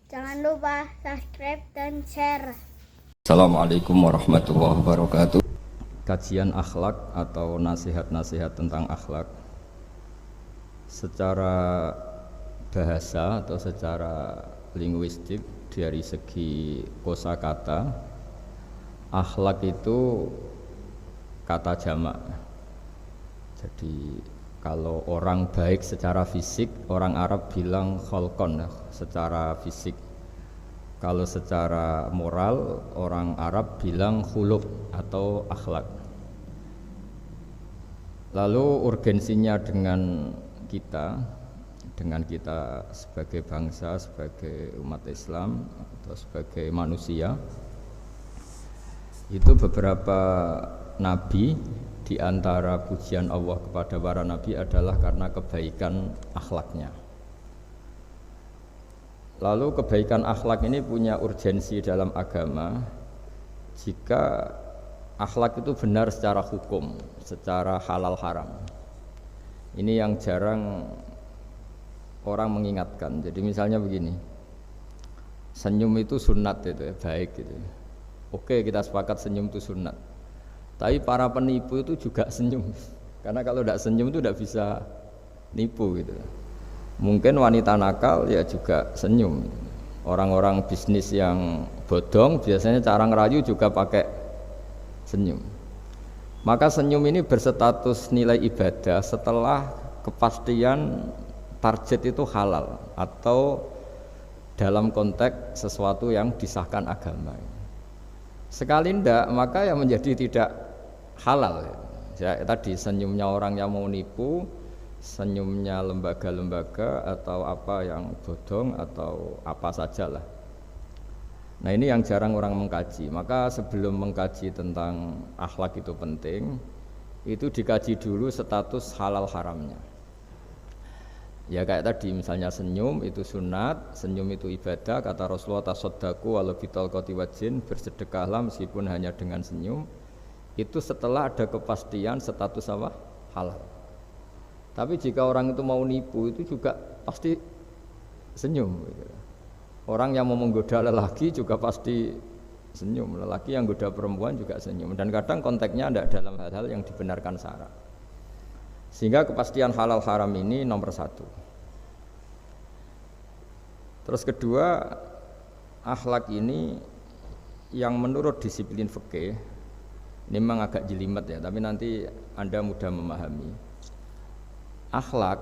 Jangan lupa subscribe dan share. Assalamualaikum warahmatullahi wabarakatuh. Kajian akhlak atau nasihat-nasihat tentang akhlak secara bahasa atau secara linguistik dari segi kosakata, akhlak itu kata jamak. Jadi kalau orang baik secara fisik, orang Arab bilang kholqon, secara fisik. Kalau secara moral, orang Arab bilang khuluq atau akhlak. Lalu urgensinya dengan kita sebagai bangsa, sebagai umat Islam atau sebagai manusia, itu beberapa nabi, di antara pujian Allah kepada para nabi adalah karena kebaikan akhlaknya. Lalu kebaikan akhlak ini punya urgensi dalam agama jika akhlak itu benar secara hukum, secara halal haram. Ini yang jarang orang mengingatkan. Jadi misalnya begini, senyum itu sunat itu ya, baik gitu. Oke, kita sepakat senyum itu sunat. Tapi para penipu itu juga senyum, karena kalau tidak senyum itu tidak bisa nipu gitu. Mungkin wanita nakal ya juga senyum. Orang-orang bisnis yang bodong biasanya cara ngerayu juga pakai senyum. Maka senyum ini berstatus nilai ibadah setelah kepastian target itu halal atau dalam konteks sesuatu yang disahkan agama. Sekali ndak, maka yang menjadi tidak halal. Ya, tadi senyumnya orang yang mau nipu, senyumnya lembaga-lembaga atau apa yang bodong atau apa sajalah. Nah, ini yang jarang orang mengkaji. Maka sebelum mengkaji tentang akhlak itu penting, itu dikaji dulu status halal haramnya. Ya kayak tadi misalnya senyum itu sunat, senyum itu ibadah, kata Rasulullah tasaddaqu walau bitalqati wajhin, bersedekahlah meskipun hanya dengan senyum. Itu setelah ada kepastian status apa? Halal. Tapi jika orang itu mau nipu itu juga pasti senyum. Orang yang mau menggoda lelaki juga pasti senyum. Lelaki yang goda perempuan juga senyum. Dan kadang konteksnya tidak dalam hal-hal yang dibenarkan syara. Sehingga kepastian halal haram ini nomor satu. Terus kedua, akhlak ini yang menurut disiplin fikih, ini memang agak jelimet ya, tapi nanti Anda mudah memahami. Akhlak,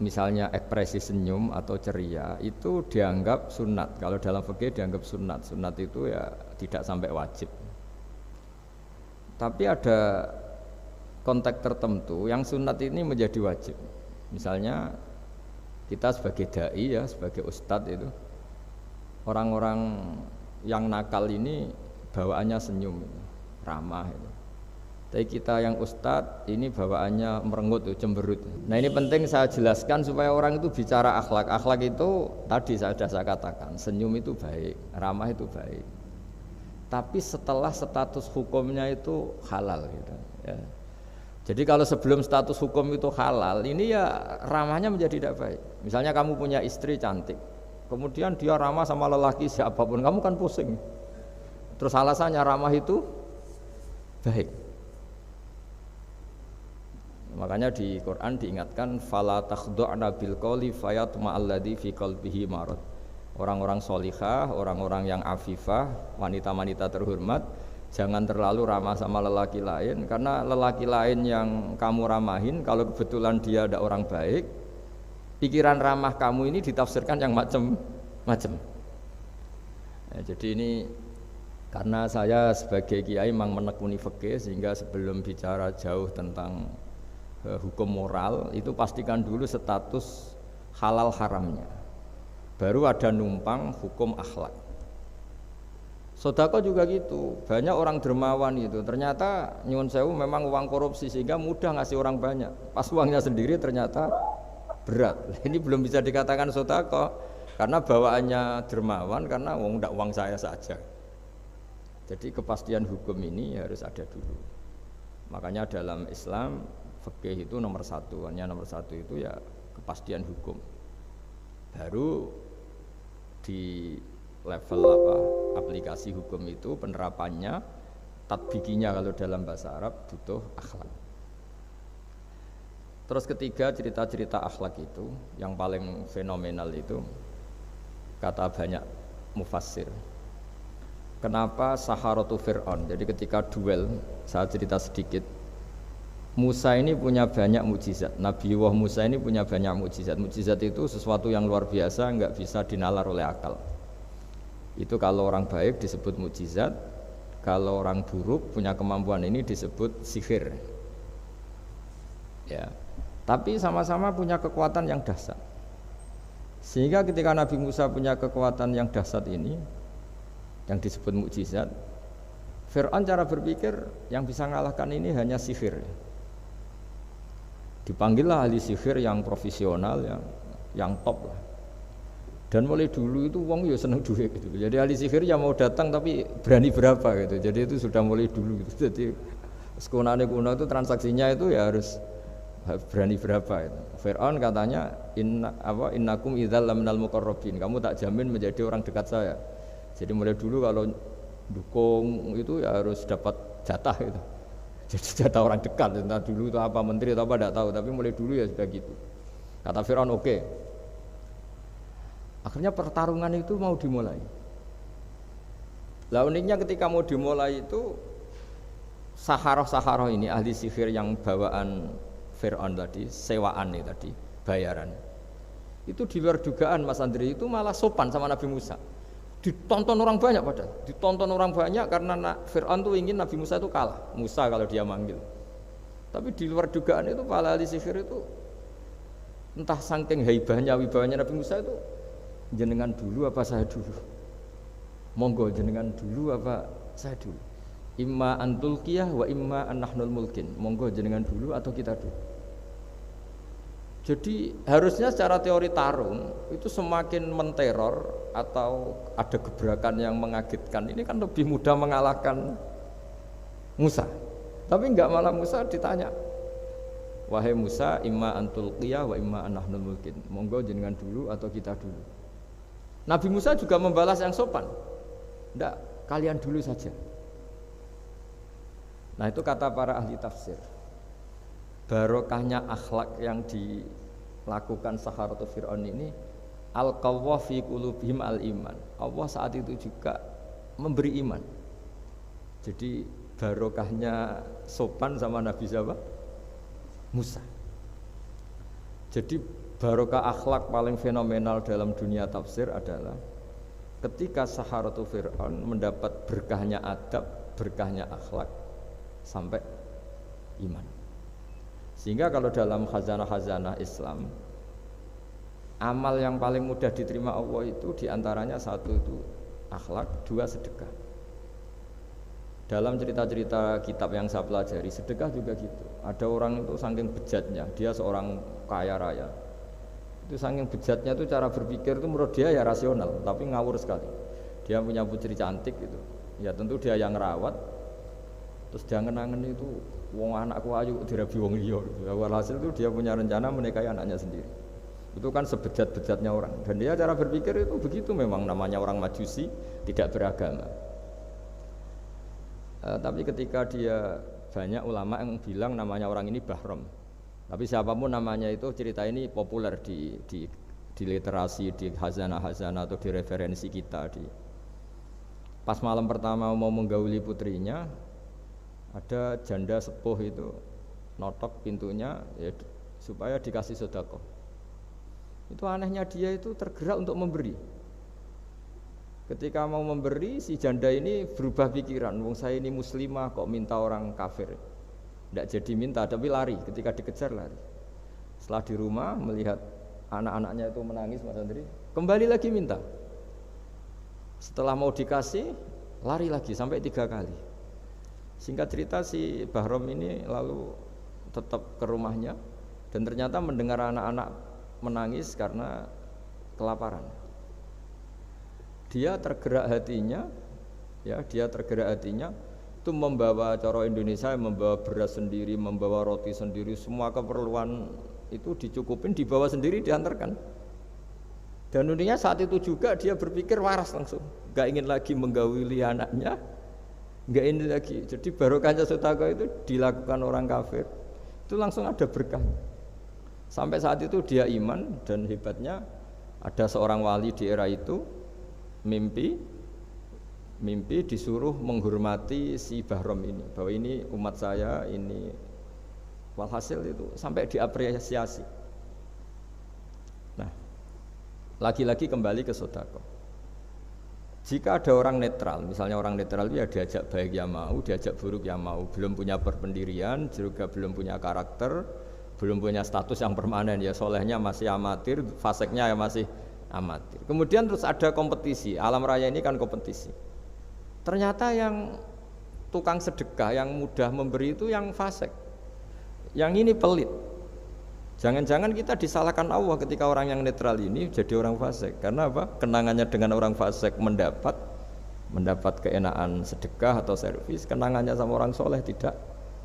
misalnya ekspresi senyum atau ceria, itu dianggap sunat. Kalau dalam fikih dianggap sunat. Sunat itu ya tidak sampai wajib. Tapi ada konteks tertentu yang sunat ini menjadi wajib. Misalnya kita sebagai dai ya, sebagai ustadz itu, orang-orang yang nakal ini bawaannya senyum, ramah itu. Tapi kita yang ustadz ini bawaannya merengut, cemberut. Nah ini penting saya jelaskan supaya orang itu bicara akhlak. Akhlak itu tadi saya katakan, senyum itu baik, ramah itu baik. Tapi setelah status hukumnya itu halal gitu ya. Jadi kalau sebelum status hukum itu halal, ini ya ramahnya menjadi tidak baik. Misalnya kamu punya istri cantik, kemudian dia ramah sama lelaki siapapun, kamu kan pusing. Terus alasannya ramah itu baik. Makanya di Quran diingatkan fala takhdu'na bil qawli fayatma'alladzi fi qalbihi marad. Orang-orang solihah, orang-orang yang afifah, wanita-wanita terhormat, jangan terlalu ramah sama lelaki lain, karena lelaki lain yang kamu ramahin, kalau kebetulan dia ada orang baik, pikiran ramah kamu ini ditafsirkan yang macam-macam. Ya, jadi ini karena saya sebagai kiai memang menekuni fikih, sehingga sebelum bicara jauh tentang hukum moral itu pastikan dulu status halal haramnya, baru ada numpang hukum akhlak. Sodako juga gitu, banyak orang dermawan itu ternyata nyuwun sewu memang uang korupsi sehingga mudah ngasih orang banyak, pas uangnya sendiri ternyata berat. Ini belum bisa dikatakan sodako karena bawaannya dermawan, karena uang saya saja. Jadi kepastian hukum ini harus ada dulu. Makanya dalam Islam fikih itu nomor satu, hanya nomor satu itu ya kepastian hukum. Baru di level apa aplikasi hukum itu penerapannya tatbikinya kalau dalam bahasa Arab butuh akhlak. Terus ketiga cerita-cerita akhlak itu yang paling fenomenal itu kata banyak mufassir. Kenapa Saharatu Fir'aun? Jadi ketika duel, saya cerita sedikit. Musa ini punya banyak mukjizat. Nabi Musa ini punya banyak mukjizat. Mukjizat itu sesuatu yang luar biasa, nggak bisa dinalar oleh akal. Itu kalau orang baik disebut mukjizat, kalau orang buruk punya kemampuan ini disebut sihir. Ya. Tapi sama-sama punya kekuatan yang dahsyat. Sehingga ketika Nabi Musa punya kekuatan yang dahsyat ini, yang disebut mukjizat, Fir'aun cara berpikir yang bisa mengalahkan ini hanya sihir. Dipanggillah ahli sihir yang profesional, yang top lah. Dan mulai dulu itu wong ya seneng duit gitu. Jadi ahli sihir yang mau datang tapi berani berapa gitu. Jadi itu sudah mulai dulu gitu. Jadi sekunane kuno itu transaksinya itu ya harus berani berapa itu. Fir'aun katanya innakum idzal laminal muqarrabin. Kamu tak jamin menjadi orang dekat saya. Jadi mulai dulu kalau dukung itu ya harus dapat jatah gitu. Jadi jatah orang dekat. Entah dulu itu apa menteri atau apa tidak tahu. Tapi mulai dulu ya sudah gitu. Kata Fir'aun oke. Akhirnya pertarungan itu mau dimulai. Lah uniknya ketika mau dimulai itu Saharoh ini ahli sihir yang bawaan Fir'aun tadi, sewaan nih tadi, bayaran. Itu di luar dugaan Mas Andri itu malah sopan sama Nabi Musa. Ditonton orang banyak padahal, ditonton orang banyak karena Fir'aun tuh ingin Nabi Musa itu kalah, Musa kalau dia manggil. Tapi di luar dugaan itu para ahli sihir itu entah saking haibahnya, wibawanya Nabi Musa itu jenengan dulu apa saya dulu? Monggo jenengan dulu apa saya dulu? Imma antulqiyah wa imma annahnul mulkin. Monggo jenengan dulu atau kita dulu. Jadi harusnya secara teori tarung itu semakin menteror atau ada gebrakan yang mengagetkan ini kan lebih mudah mengalahkan Musa. Tapi enggak, malah Musa ditanya, wahai Musa, imma antulqiyah wa imma annahnul mulkin. Monggo jenengan dulu atau kita dulu. Nabi Musa juga membalas yang sopan. Enggak, kalian dulu saja. Nah itu kata para ahli tafsir. Barokahnya akhlak yang dilakukan Saharatu Fir'aun ini al-qawwa fi qulubihim al-iman. Allah saat itu juga memberi iman. Jadi barokahnya sopan sama Nabi siapa? Musa. Jadi barokah akhlak paling fenomenal dalam dunia tafsir adalah ketika Saharatu Fir'aun mendapat berkahnya adab, berkahnya akhlak sampai iman. Sehingga kalau dalam khazanah-khazanah Islam, amal yang paling mudah diterima Allah itu diantaranya satu itu akhlak, dua sedekah. Dalam cerita-cerita kitab yang saya pelajari, sedekah juga gitu. Ada orang itu saking bejatnya, dia seorang kaya raya. Itu saking bejatnya itu cara berpikir itu menurut dia ya rasional, tapi ngawur sekali. Dia punya putri cantik gitu. Ya tentu dia yang rawat. Terus dia ngenangen itu wong anakku ayu dirabi wong liya. Walhasil itu dia punya rencana menikahi anaknya sendiri. Itu kan sebejat-bejatnya orang. Dan dia cara berpikir itu begitu, memang namanya orang Majusi, tidak beragama. Tapi ketika dia banyak ulama yang bilang namanya orang ini Bahram. Tapi siapapun namanya itu cerita ini populer di literasi, di hazanah-hazanah atau di referensi kita. Pas malam pertama mau menggauli putrinya, ada janda sepuh itu notok pintunya ya, supaya dikasih sedekah. Itu anehnya dia itu tergerak untuk memberi. Ketika mau memberi, si janda ini berubah pikiran, wong saya ini muslimah kok minta orang kafir. Tidak jadi minta, tapi lari, ketika dikejar lari. Setelah di rumah melihat anak-anaknya itu menangis, Mas Andri, kembali lagi minta. Setelah mau dikasih, lari lagi sampai 3 kali. Singkat cerita si Bahram ini lalu tetap ke rumahnya dan ternyata mendengar anak-anak menangis karena kelaparan. Dia tergerak hatinya itu membawa cara Indonesia, membawa beras sendiri, membawa roti sendiri, semua keperluan itu dicukupin, dibawa sendiri, diantarkan. Dan uniknya saat itu juga dia berpikir waras langsung, nggak ingin lagi menggauli anaknya, nggak ingin lagi. Jadi barokahnya sedekah itu dilakukan orang kafir, itu langsung ada berkah. Sampai saat itu dia iman dan hebatnya ada seorang wali di era itu mimpi disuruh menghormati si Bahrom ini, bahwa ini umat saya, ini walhasil itu sampai diapresiasi. Nah, lagi-lagi kembali ke sedekah. Jika ada orang netral, misalnya orang netral itu ya diajak baik ya mau, diajak buruk ya mau, belum punya berpendirian, juga belum punya karakter, belum punya status yang permanen, ya solehnya masih amatir, faseknya ya masih amatir. Kemudian terus ada kompetisi, alam raya ini kan kompetisi. Ternyata yang tukang sedekah, yang mudah memberi itu yang fasek, yang ini pelit. Jangan-jangan kita disalahkan Allah ketika orang yang netral ini jadi orang fasik. Karena apa? Kenangannya dengan orang fasik mendapat keenaan sedekah atau servis, kenangannya sama orang soleh tidak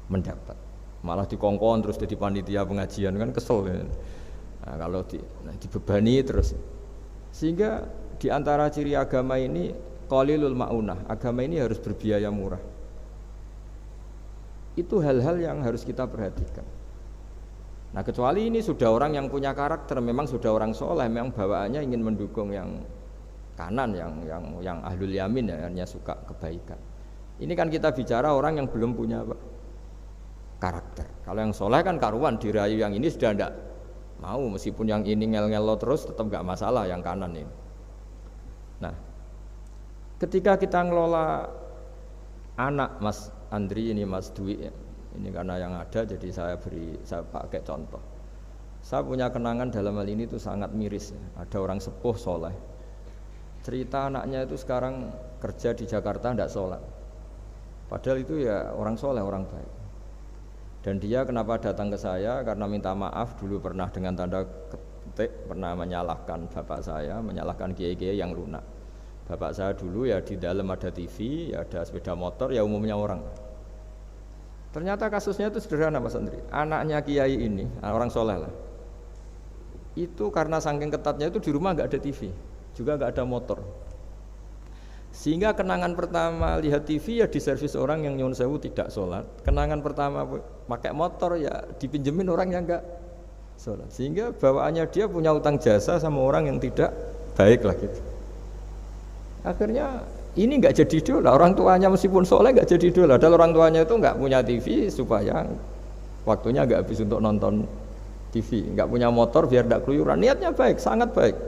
mendapat. Malah dikongkon terus jadi panitia pengajian, kan kesel ya. Nah, kalau dibebani terus. Sehingga di antara ciri agama ini qalilul maunah, agama ini harus berbiaya murah. Itu hal-hal yang harus kita perhatikan. Nah, kecuali ini sudah orang yang punya karakter, memang sudah orang soleh, memang bawaannya ingin mendukung yang kanan, yang ahlul yamin, ya, hanya suka kebaikan. Ini kan kita bicara orang yang belum punya apa? Karakter. Kalau yang soleh kan karuan, dirayu yang ini sudah tidak mau, meskipun yang ini ngel-ngelo terus tetap nggak masalah yang kanan ini. Nah, ketika kita ngelola anak Mas Andri ini, Mas Dwi ya, ini karena yang ada jadi saya pakai contoh. Saya punya kenangan dalam hal ini itu sangat miris ya. Ada orang sepuh soleh, cerita anaknya itu sekarang kerja di Jakarta tidak sholat, padahal itu ya orang soleh, orang baik. Dan dia kenapa datang ke saya? Karena minta maaf dulu pernah dengan tanda ketik pernah menyalahkan bapak saya, menyalahkan kiai-kiai yang lunak. Bapak saya dulu ya di dalam ada TV, ya ada sepeda motor, ya umumnya orang. Ternyata kasusnya itu sederhana Mas Andri. Anaknya kiai ini, orang soleh lah, itu karena saking ketatnya itu di rumah nggak ada TV, juga nggak ada motor. Sehingga kenangan pertama lihat TV ya diservis orang yang nyuwun sewu tidak sholat. Kenangan pertama pakai motor ya dipinjemin orang yang nggak sholat. Sehingga bawaannya dia punya utang jasa sama orang yang tidak baik lah gitu. Akhirnya ini nggak jadi idola, orang tuanya meskipun soleh nggak jadi idola. Dan orang tuanya itu nggak punya TV supaya waktunya nggak habis untuk nonton TV, nggak punya motor biar tidak keluyuran. Niatnya baik, sangat baik.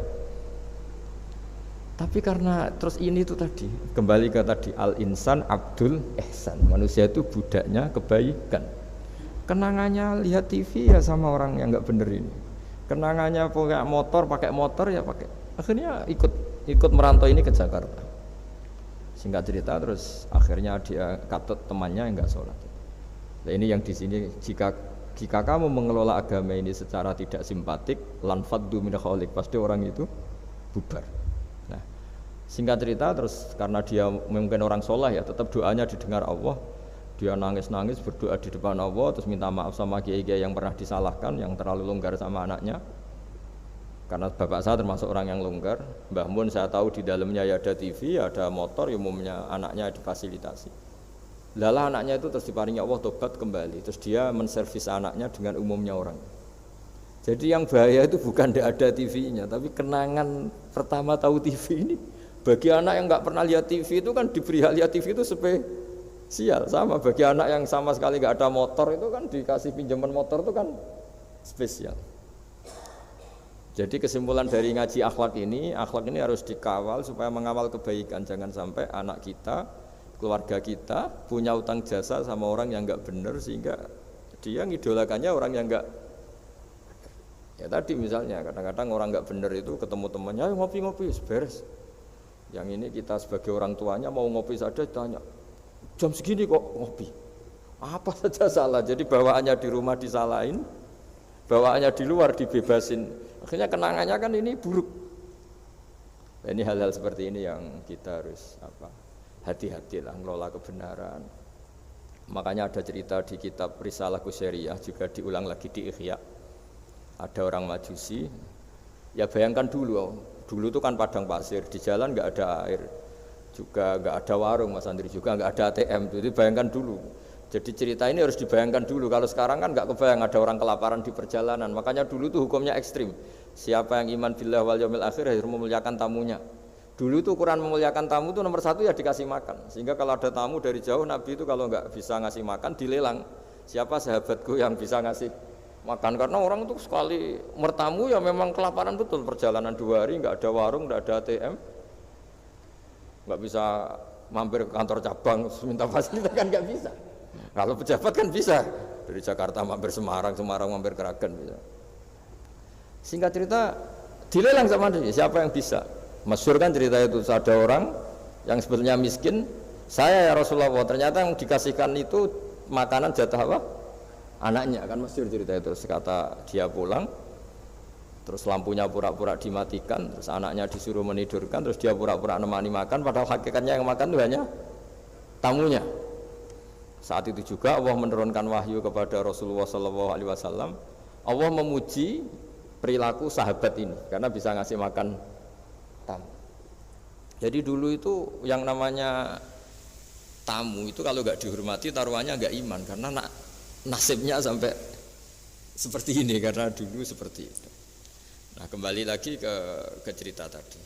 Tapi karena terus ini tuh tadi kembali ke tadi al insan abdul ihsan, manusia itu budaknya kebaikan. Kenangannya lihat TV ya sama orang yang nggak bener ini. Kenangannya pakai motor ya pakai. Akhirnya ikut merantau ini ke Jakarta. Singkat cerita terus akhirnya dia katut temannya yang nggak sholat. Nah, ini yang di sini jika kamu mengelola agama ini secara tidak simpatik, lanfaddu min khaliq, pasti orang itu bubar. Nah, singkat cerita terus karena dia mungkin orang soleh ya, tetap doanya didengar Allah. Dia nangis-nangis berdoa di depan Allah, terus minta maaf sama kiai-kiai yang pernah disalahkan, yang terlalu longgar sama anaknya. Karena bapak saya termasuk orang yang longgar. Mbah Mun saya tahu di dalamnya ya ada TV, ada motor, umumnya anaknya difasilitasi. Lalah anaknya itu terus diparingi Allah tobat kembali. Terus dia menservis anaknya dengan umumnya orang. Jadi yang bahaya itu bukan tidak ada TV-nya, tapi kenangan pertama tahu TV ini. Bagi anak yang nggak pernah lihat TV itu kan diberi hak lihat TV itu spesial. Sama bagi anak yang sama sekali nggak ada motor itu kan dikasih pinjaman motor itu kan spesial. Jadi kesimpulan dari ngaji akhlak ini harus dikawal supaya mengawal kebaikan. Jangan sampai anak kita, keluarga kita punya utang jasa sama orang yang nggak benar sehingga dia ngidolakannya orang yang nggak. Ya tadi misalnya kadang-kadang orang nggak benar itu ketemu temannya, ayo ngopi-ngopi, beres. Yang ini kita sebagai orang tuanya mau ngopi saja ditanya, jam segini kok ngopi? Apa saja salah. Jadi bawaannya di rumah disalahin, bawaannya di luar dibebasin. Akhirnya kenangannya kan ini buruk. Nah, ini hal-hal seperti ini yang kita harus hati-hatilah ngelola kebenaran. Makanya ada cerita di kitab Risalah Qusyariyah juga diulang lagi di Ihya. Ada orang Majusi. Ya bayangkan dulu Dulu itu kan padang pasir, di jalan nggak ada air, juga nggak ada warung Mas Andri, juga nggak ada ATM. Jadi bayangkan dulu. Jadi cerita ini harus dibayangkan dulu. Kalau sekarang kan nggak kebayang ada orang kelaparan di perjalanan. Makanya dulu tuh hukumnya ekstrim. Siapa yang iman billah wal yaumil akhir harus memuliakan tamunya. Dulu itu ukuran memuliakan tamu itu nomor satu ya dikasih makan. Sehingga kalau ada tamu dari jauh, Nabi itu kalau nggak bisa ngasih makan dilelang. Siapa sahabatku yang bisa ngasih makan, karena orang itu sekali mertamu ya memang kelaparan betul, perjalanan 2 hari nggak ada warung, nggak ada ATM, nggak bisa mampir ke kantor cabang minta fasilitas kan nggak bisa. Kalau pejabat kan bisa, dari Jakarta mampir Semarang, Semarang mampir Kragen bisa. Singkat cerita dilelang sama dia, siapa yang bisa. Masyhur kan cerita itu, ada orang yang sebetulnya miskin, saya ya Rasulullah, ternyata yang dikasihkan itu makanan jatah apa? Anaknya, kan masyhur cerita itu. Kata dia pulang, terus lampunya pura-pura dimatikan, terus anaknya disuruh menidurkan, terus dia pura-pura nemani makan, padahal hakikatnya yang makan itu hanya tamunya. Saat itu juga Allah menurunkan wahyu kepada Rasulullah SAW. Allah memuji perilaku sahabat ini karena bisa ngasih makan tamu. Jadi dulu itu yang namanya tamu itu kalau nggak dihormati taruhannya nggak iman, karena nasibnya sampai seperti ini karena dulu seperti itu. Nah, kembali lagi ke cerita tadi.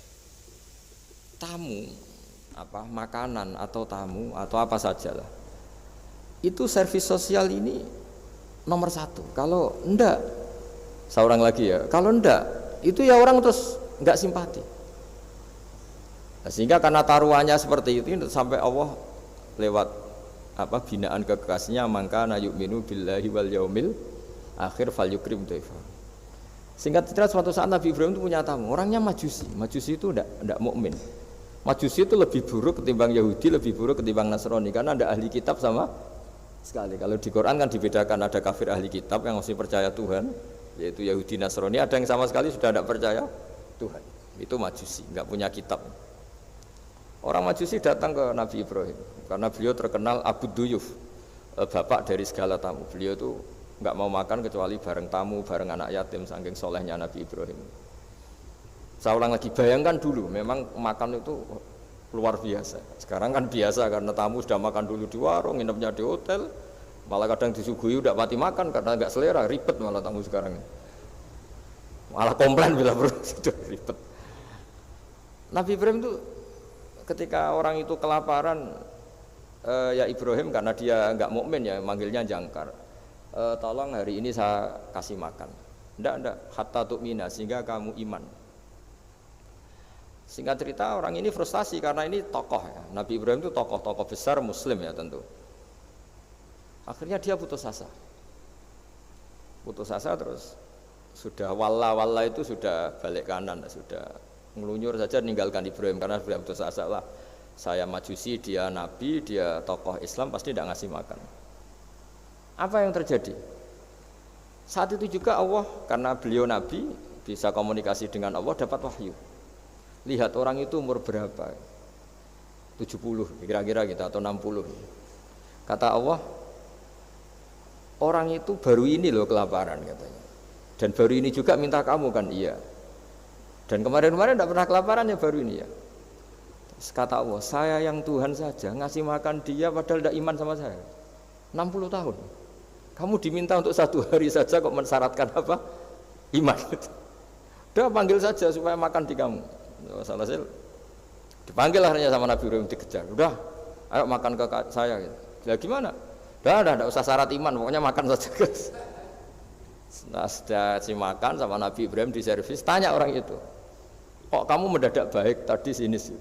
Tamu apa makanan atau tamu atau apa sajalah. Itu servis sosial ini nomor 1. Kalau enggak, seorang lagi ya, kalau enggak itu ya orang terus enggak simpati. Nah, sehingga karena taruhannya seperti itu sampai Allah lewat binaan kekasihnya, maka na yu'minu billahi wal yaumil akhir falyukrim dhaifa. Singkat cerita suatu saat Nabi Ibrahim itu punya tamu, orangnya Majusi. Majusi itu enggak mukmin. Majusi itu lebih buruk ketimbang Yahudi, lebih buruk ketimbang Nasrani karena ada ahli kitab sama sekali. Kalau di Quran kan dibedakan, ada kafir ahli kitab yang masih percaya Tuhan, yaitu Yahudi Nasrani, ada yang sama sekali sudah tidak percaya Tuhan. Itu Majusi, enggak punya kitab. Orang Majusi datang ke Nabi Ibrahim karena beliau terkenal Abu Duyuf, bapak dari segala tamu. Beliau itu nggak mau makan kecuali bareng tamu, bareng anak yatim, saking solehnya Nabi Ibrahim. Saya ulang lagi, bayangkan dulu, memang makan itu luar biasa. Sekarang kan biasa karena tamu sudah makan dulu di warung, nginepnya di hotel, malah kadang disuguhi udah mati makan karena nggak selera, ribet malah tamu sekarang. Malah komplain bila perlu, sudah ribet. Nabi Ibrahim itu ketika orang itu kelaparan, ya Ibrahim karena dia nggak mukmin ya manggilnya jangkar, tolong hari ini saya kasih makan. Ndak hatta tu'mina, sehingga kamu iman. Singkat cerita orang ini frustasi karena ini tokoh ya. Nabi Ibrahim itu tokoh besar Muslim ya tentu. Akhirnya dia putus asa terus sudah walla itu sudah balik kanan, sudah ngelunyur saja meninggalkan Ibrahim karena sudah putus asa lah. Saya Majusi, dia Nabi, dia tokoh Islam, pasti tidak ngasih makan. Apa yang terjadi? Saat itu juga Allah, karena beliau Nabi, bisa komunikasi dengan Allah, dapat wahyu. Lihat orang itu umur berapa? 70 kira-kira gitu atau 60. Kata Allah, orang itu baru ini loh kelaparan katanya. Dan baru ini juga minta kamu kan? Iya. Dan kemarin-kemarin tidak pernah kelaparan ya baru ini ya. Terus kata Allah, saya yang Tuhan saja ngasih makan dia padahal tidak iman sama saya. 60 tahun. Kamu diminta untuk 1 hari saja kok mensyaratkan apa? Iman. Udah panggil saja supaya makan di kamu. Salah hasil dipanggil akhirnya sama Nabi Ibrahim, dikejar. Udah, ayo makan ke saya. Ya gimana? Udah, tidak usah syarat iman, pokoknya makan saja guys. Nah, sudah makan sama Nabi Ibrahim di servis, tanya orang itu, kok kamu mendadak baik tadi sinis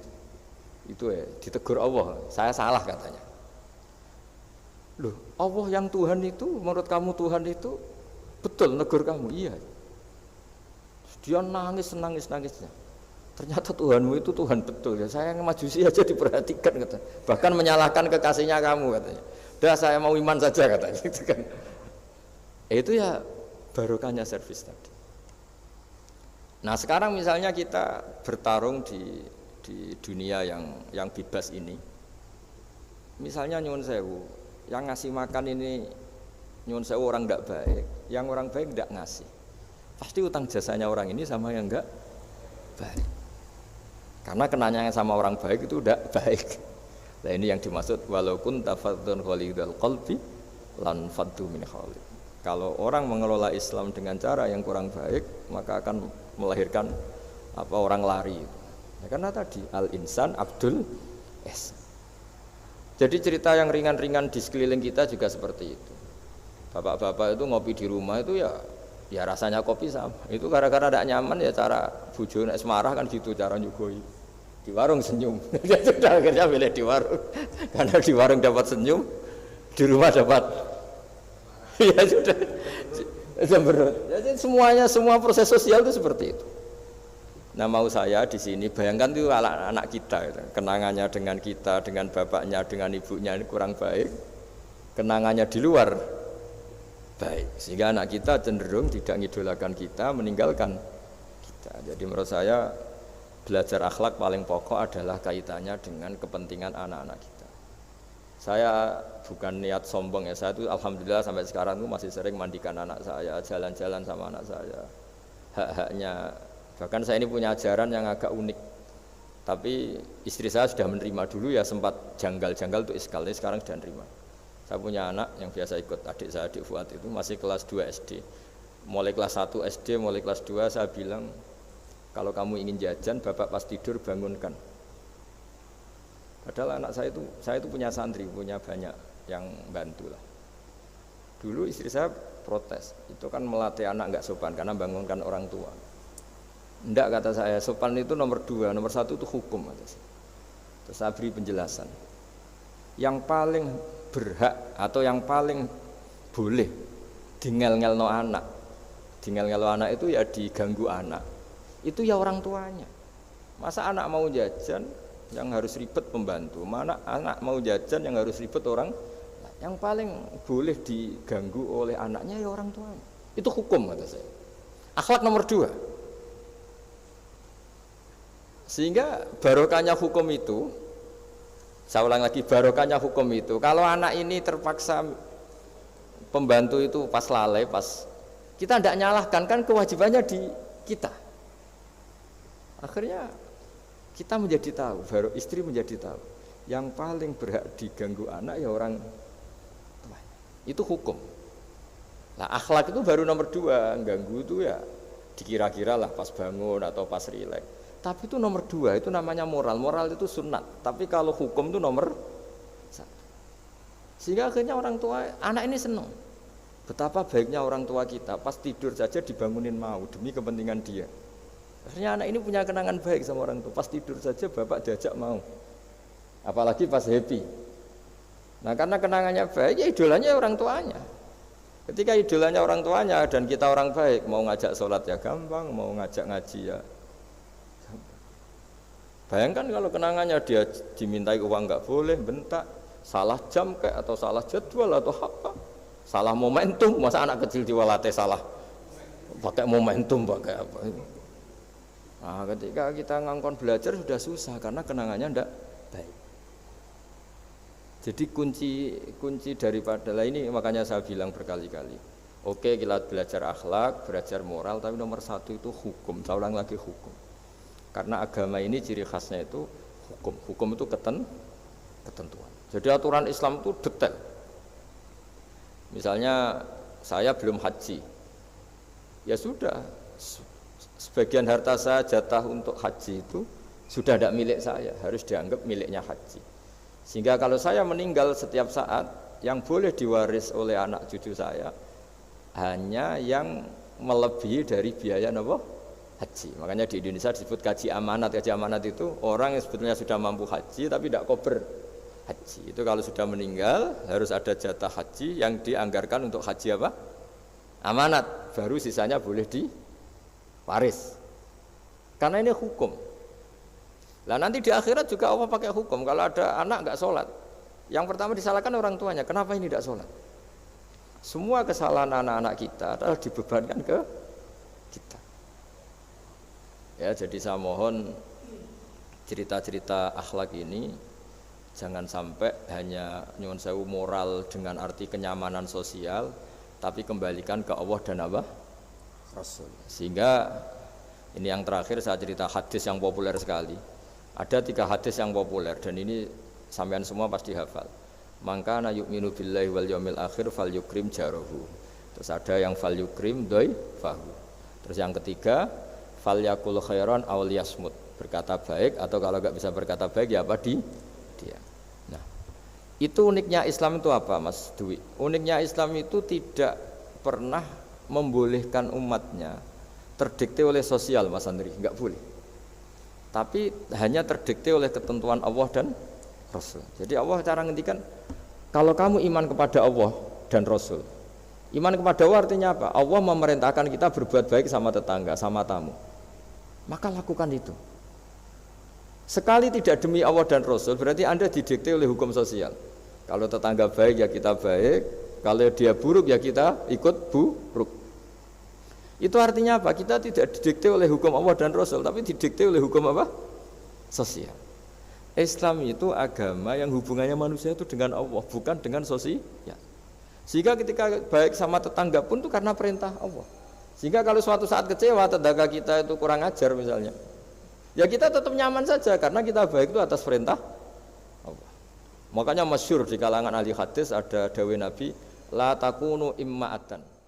itu ya, ditegur Allah, saya salah katanya. Loh, Allah yang Tuhan itu, menurut kamu Tuhan itu betul negur kamu? Iya. Dia nangis-nangisnya. Ternyata Tuhanmu itu Tuhan betul ya. Saya yang Majusi aja diperhatikan katanya. Bahkan menyalahkan kekasihnya kamu katanya. Udah saya mau iman saja katanya gitu kan. Itu ya barokahnya servis tadi. Nah, sekarang misalnya kita bertarung di dunia yang bebas ini. Misalnya nyuwun sewu, yang ngasih makan ini nyuwun sewu orang tidak baik, yang orang baik tidak ngasih. Pasti utang jasanya orang ini sama yang enggak baik. Karena kenanya sama orang baik itu udah baik. Nah ini yang dimaksud walaupun tafadzun khalidul qalbi lan faddu min khalid. Kalau orang mengelola Islam dengan cara yang kurang baik, maka akan melahirkan orang lari. Ya, karena tadi al insan abdul es. Jadi cerita yang ringan-ringan di sekeliling kita juga seperti itu. Bapak-bapak itu ngopi di rumah itu ya rasanya kopi sama. Itu gara-gara tidak nyaman ya cara bojo nek semarah kan gitu cara nyugoi. Di warung senyum. Dia sudah akhirnya milih di warung. Karena di warung dapat senyum, di rumah dapat ya sudah. Jadi semua proses sosial itu seperti itu. Nah mau saya di sini bayangkan itu anak kita gitu. Kenangannya dengan kita, dengan bapaknya, dengan ibunya ini kurang baik. Kenangannya di luar baik. Sehingga anak kita cenderung tidak ngidolakan kita, meninggalkan kita. Jadi menurut saya belajar akhlak paling pokok adalah kaitannya dengan kepentingan anak-anak kita. Saya bukan niat sombong ya, saya itu alhamdulillah sampai sekarang itu masih sering mandikan anak saya, jalan-jalan sama anak saya. Hak-haknya, bahkan saya ini punya ajaran yang agak unik. Tapi istri saya sudah menerima dulu ya, sempat janggal-janggal untuk iskal, tapi sekarang sudah menerima. Saya punya anak yang biasa ikut adik saya, adik Fuad itu masih kelas 2 SD. Mulai kelas 1 SD, mulai kelas 2 saya bilang, kalau kamu ingin jajan, bapak pas tidur bangunkan. Padahal anak saya itu punya santri, punya banyak yang bantu lah. Dulu istri saya protes, itu kan melatih anak nggak sopan karena bangunkan orang tua. Enggak, kata saya, sopan itu nomor 2, nomor 1 itu hukum. Terus saya beri penjelasan. Yang paling berhak atau yang paling boleh dingel-ngelno anak, dingel-ngelno anak itu ya diganggu anak. Itu ya orang tuanya. Masa anak mau jajan yang harus ribet pembantu, mana anak mau jajan yang harus ribet orang. Yang paling boleh diganggu oleh anaknya ya orang tuanya. Itu hukum kata saya. Akhlak nomor 2. Sehingga barokahnya hukum itu, saya ulang lagi, barokahnya hukum itu, kalau anak ini terpaksa pembantu itu pas lalai, pas kita tidak nyalahkan, kan kewajibannya di kita. Akhirnya kita menjadi tahu, baru istri menjadi tahu, yang paling berhak diganggu anak ya orang tua. Itu hukum. Nah akhlak itu baru nomor 2, ganggu itu ya dikira-kira lah pas bangun atau pas rileks. Tapi itu nomor 2, itu namanya moral. Moral itu sunat. Tapi kalau hukum itu nomor 1. Sehingga akhirnya orang tua, anak ini senang. Betapa baiknya orang tua kita, pas tidur saja dibangunin mau demi kepentingan dia. Akhirnya anak ini punya kenangan baik sama orang tua. Pas tidur saja bapak diajak mau. Apalagi pas happy. Nah karena kenangannya baik, ya idolanya orang tuanya. Ketika idolanya orang tuanya dan kita orang baik, mau ngajak sholat ya gampang, mau ngajak ngaji ya. Bayangkan kalau kenangannya dia dimintai uang nggak boleh, bentak, salah jam kayak atau salah jadwal atau apa, salah momentum, masa anak kecil diwalate salah pakai momentum pakai apa. Nah, ketika kita ngangkon belajar sudah susah karena kenangannya ndak baik. Jadi kunci daripada ini makanya saya bilang berkali-kali. Oke, kita belajar akhlak, belajar moral, tapi nomor 1 itu hukum. Saya ulang lagi hukum. Karena agama ini ciri khasnya itu hukum. Hukum itu ketentuan. Jadi aturan Islam itu detail. Misalnya saya belum haji, ya sudah. Sebagian harta saya jatah untuk haji itu sudah tidak milik saya, harus dianggap miliknya haji. Sehingga kalau saya meninggal setiap saat, yang boleh diwaris oleh anak cucu saya hanya yang melebihi dari biaya haji. Makanya di Indonesia disebut kaji amanat. Kaji amanat itu orang yang sebetulnya sudah mampu haji tapi tidak kober haji. Itu kalau sudah meninggal harus ada jatah haji yang dianggarkan untuk haji apa? Amanat. Baru sisanya boleh diwaris. Karena ini hukum. Lah nanti di akhirat juga Allah pakai hukum. Kalau ada anak nggak sholat, yang pertama disalahkan orang tuanya. Kenapa ini tidak sholat? Semua kesalahan anak-anak kita adalah dibebankan ke kita. Ya, jadi saya mohon cerita-cerita akhlak ini jangan sampai hanya nyuwun sewu moral dengan arti kenyamanan sosial, tapi kembalikan ke Allah dan apa? Rasul. Sehingga ini yang terakhir saya cerita hadis yang populer sekali. Ada 3 hadis yang populer dan ini sampean semua pasti hafal. Mangka na yu'minu billahi wal yaumil akhir falyukrim jarahu. Terus ada yang falyukrim dhaifahu. Terus yang ketiga falyakul khairan aw liyasmut. Berkata baik atau kalau enggak bisa berkata baik ya apa dia. Nah, itu uniknya Islam itu apa, Mas Dwi? Uniknya Islam itu tidak pernah membolehkan umatnya terdikte oleh sosial, Mas Andri, enggak boleh. Tapi hanya terdikte oleh ketentuan Allah dan Rasul. Jadi Allah cara ngendikan, kalau kamu iman kepada Allah dan Rasul, iman kepada Allah artinya apa? Allah memerintahkan kita berbuat baik sama tetangga, sama tamu, maka lakukan itu. Sekali tidak demi Allah dan Rasul, berarti Anda didikte oleh hukum sosial. Kalau tetangga baik ya kita baik, kalau dia buruk ya kita ikut buruk. Itu artinya apa? Kita tidak didikte oleh hukum Allah dan Rasul, tapi didikte oleh hukum apa? Sosial. Islam itu agama yang hubungannya manusia itu dengan Allah, bukan dengan sosial. Sehingga ketika baik sama tetangga pun itu karena perintah Allah. Sehingga kalau suatu saat kecewa tetangga kita itu kurang ajar misalnya, ya kita tetap nyaman saja karena kita baik itu atas perintah Allah. Makanya masyhur di kalangan ahli hadis ada dawuh Nabi, la takunu imma'atan.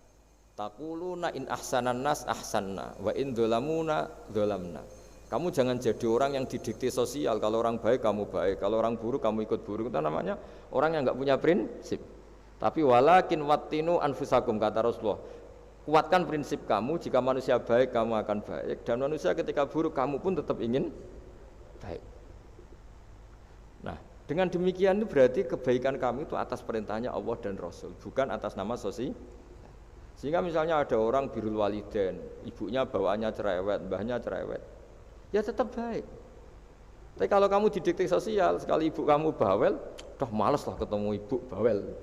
Taquluna in ahsanan nas ahsanna wa in dzalamuna dzalamna. Kamu jangan jadi orang yang didikte sosial, kalau orang baik kamu baik, kalau orang buruk kamu ikut buruk. Itu namanya orang yang enggak punya prinsip. Tapi walakin wattinu anfusakum, kata Rasulullah. Kuatkan prinsip kamu, jika manusia baik kamu akan baik, dan manusia ketika buruk kamu pun tetap ingin baik. Nah, dengan demikian itu berarti kebaikan kami itu atas perintahnya Allah dan Rasul, bukan atas nama sosial. Sehingga misalnya ada orang birrul walidain, ibunya bawaannya cerewet, mbahnya cerewet, ya tetap baik. Tapi kalau kamu didikte sosial, sekali ibu kamu bawel, dah malas lah ketemu ibu bawel.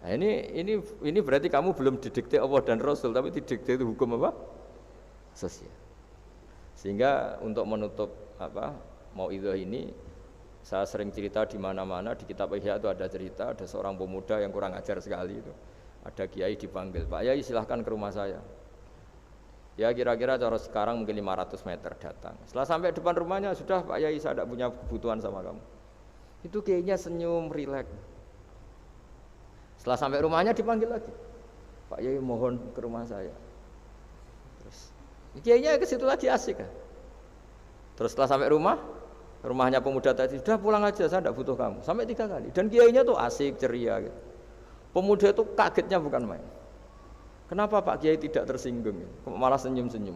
Nah ini berarti kamu belum didikte Allah dan Rasul, tapi didikte itu hukum apa? Sosial. Sehingga untuk menutup mauidhah ini, saya sering cerita di mana-mana di kitab Ihya itu ada cerita, ada seorang pemuda yang kurang ajar sekali itu. Ada kiai dipanggil, Pak Yai silahkan ke rumah saya. Ya kira-kira cara sekarang mungkin 500 meter datang. Setelah sampai depan rumahnya, sudah Pak Yai saya tidak punya kebutuhan sama kamu. Itu kiainya senyum, rileks. Setelah sampai rumahnya dipanggil lagi, Pak Yai mohon ke rumah saya. Terus kiainya ke situ lagi asik kan. Terus setelah sampai rumahnya pemuda tadi, sudah pulang aja saya tidak butuh kamu. Sampai 3 kali. Dan kiainya tuh asik, ceria gitu. Pemuda itu kagetnya bukan main. Kenapa Pak Kiai tidak tersinggung? Malah senyum-senyum.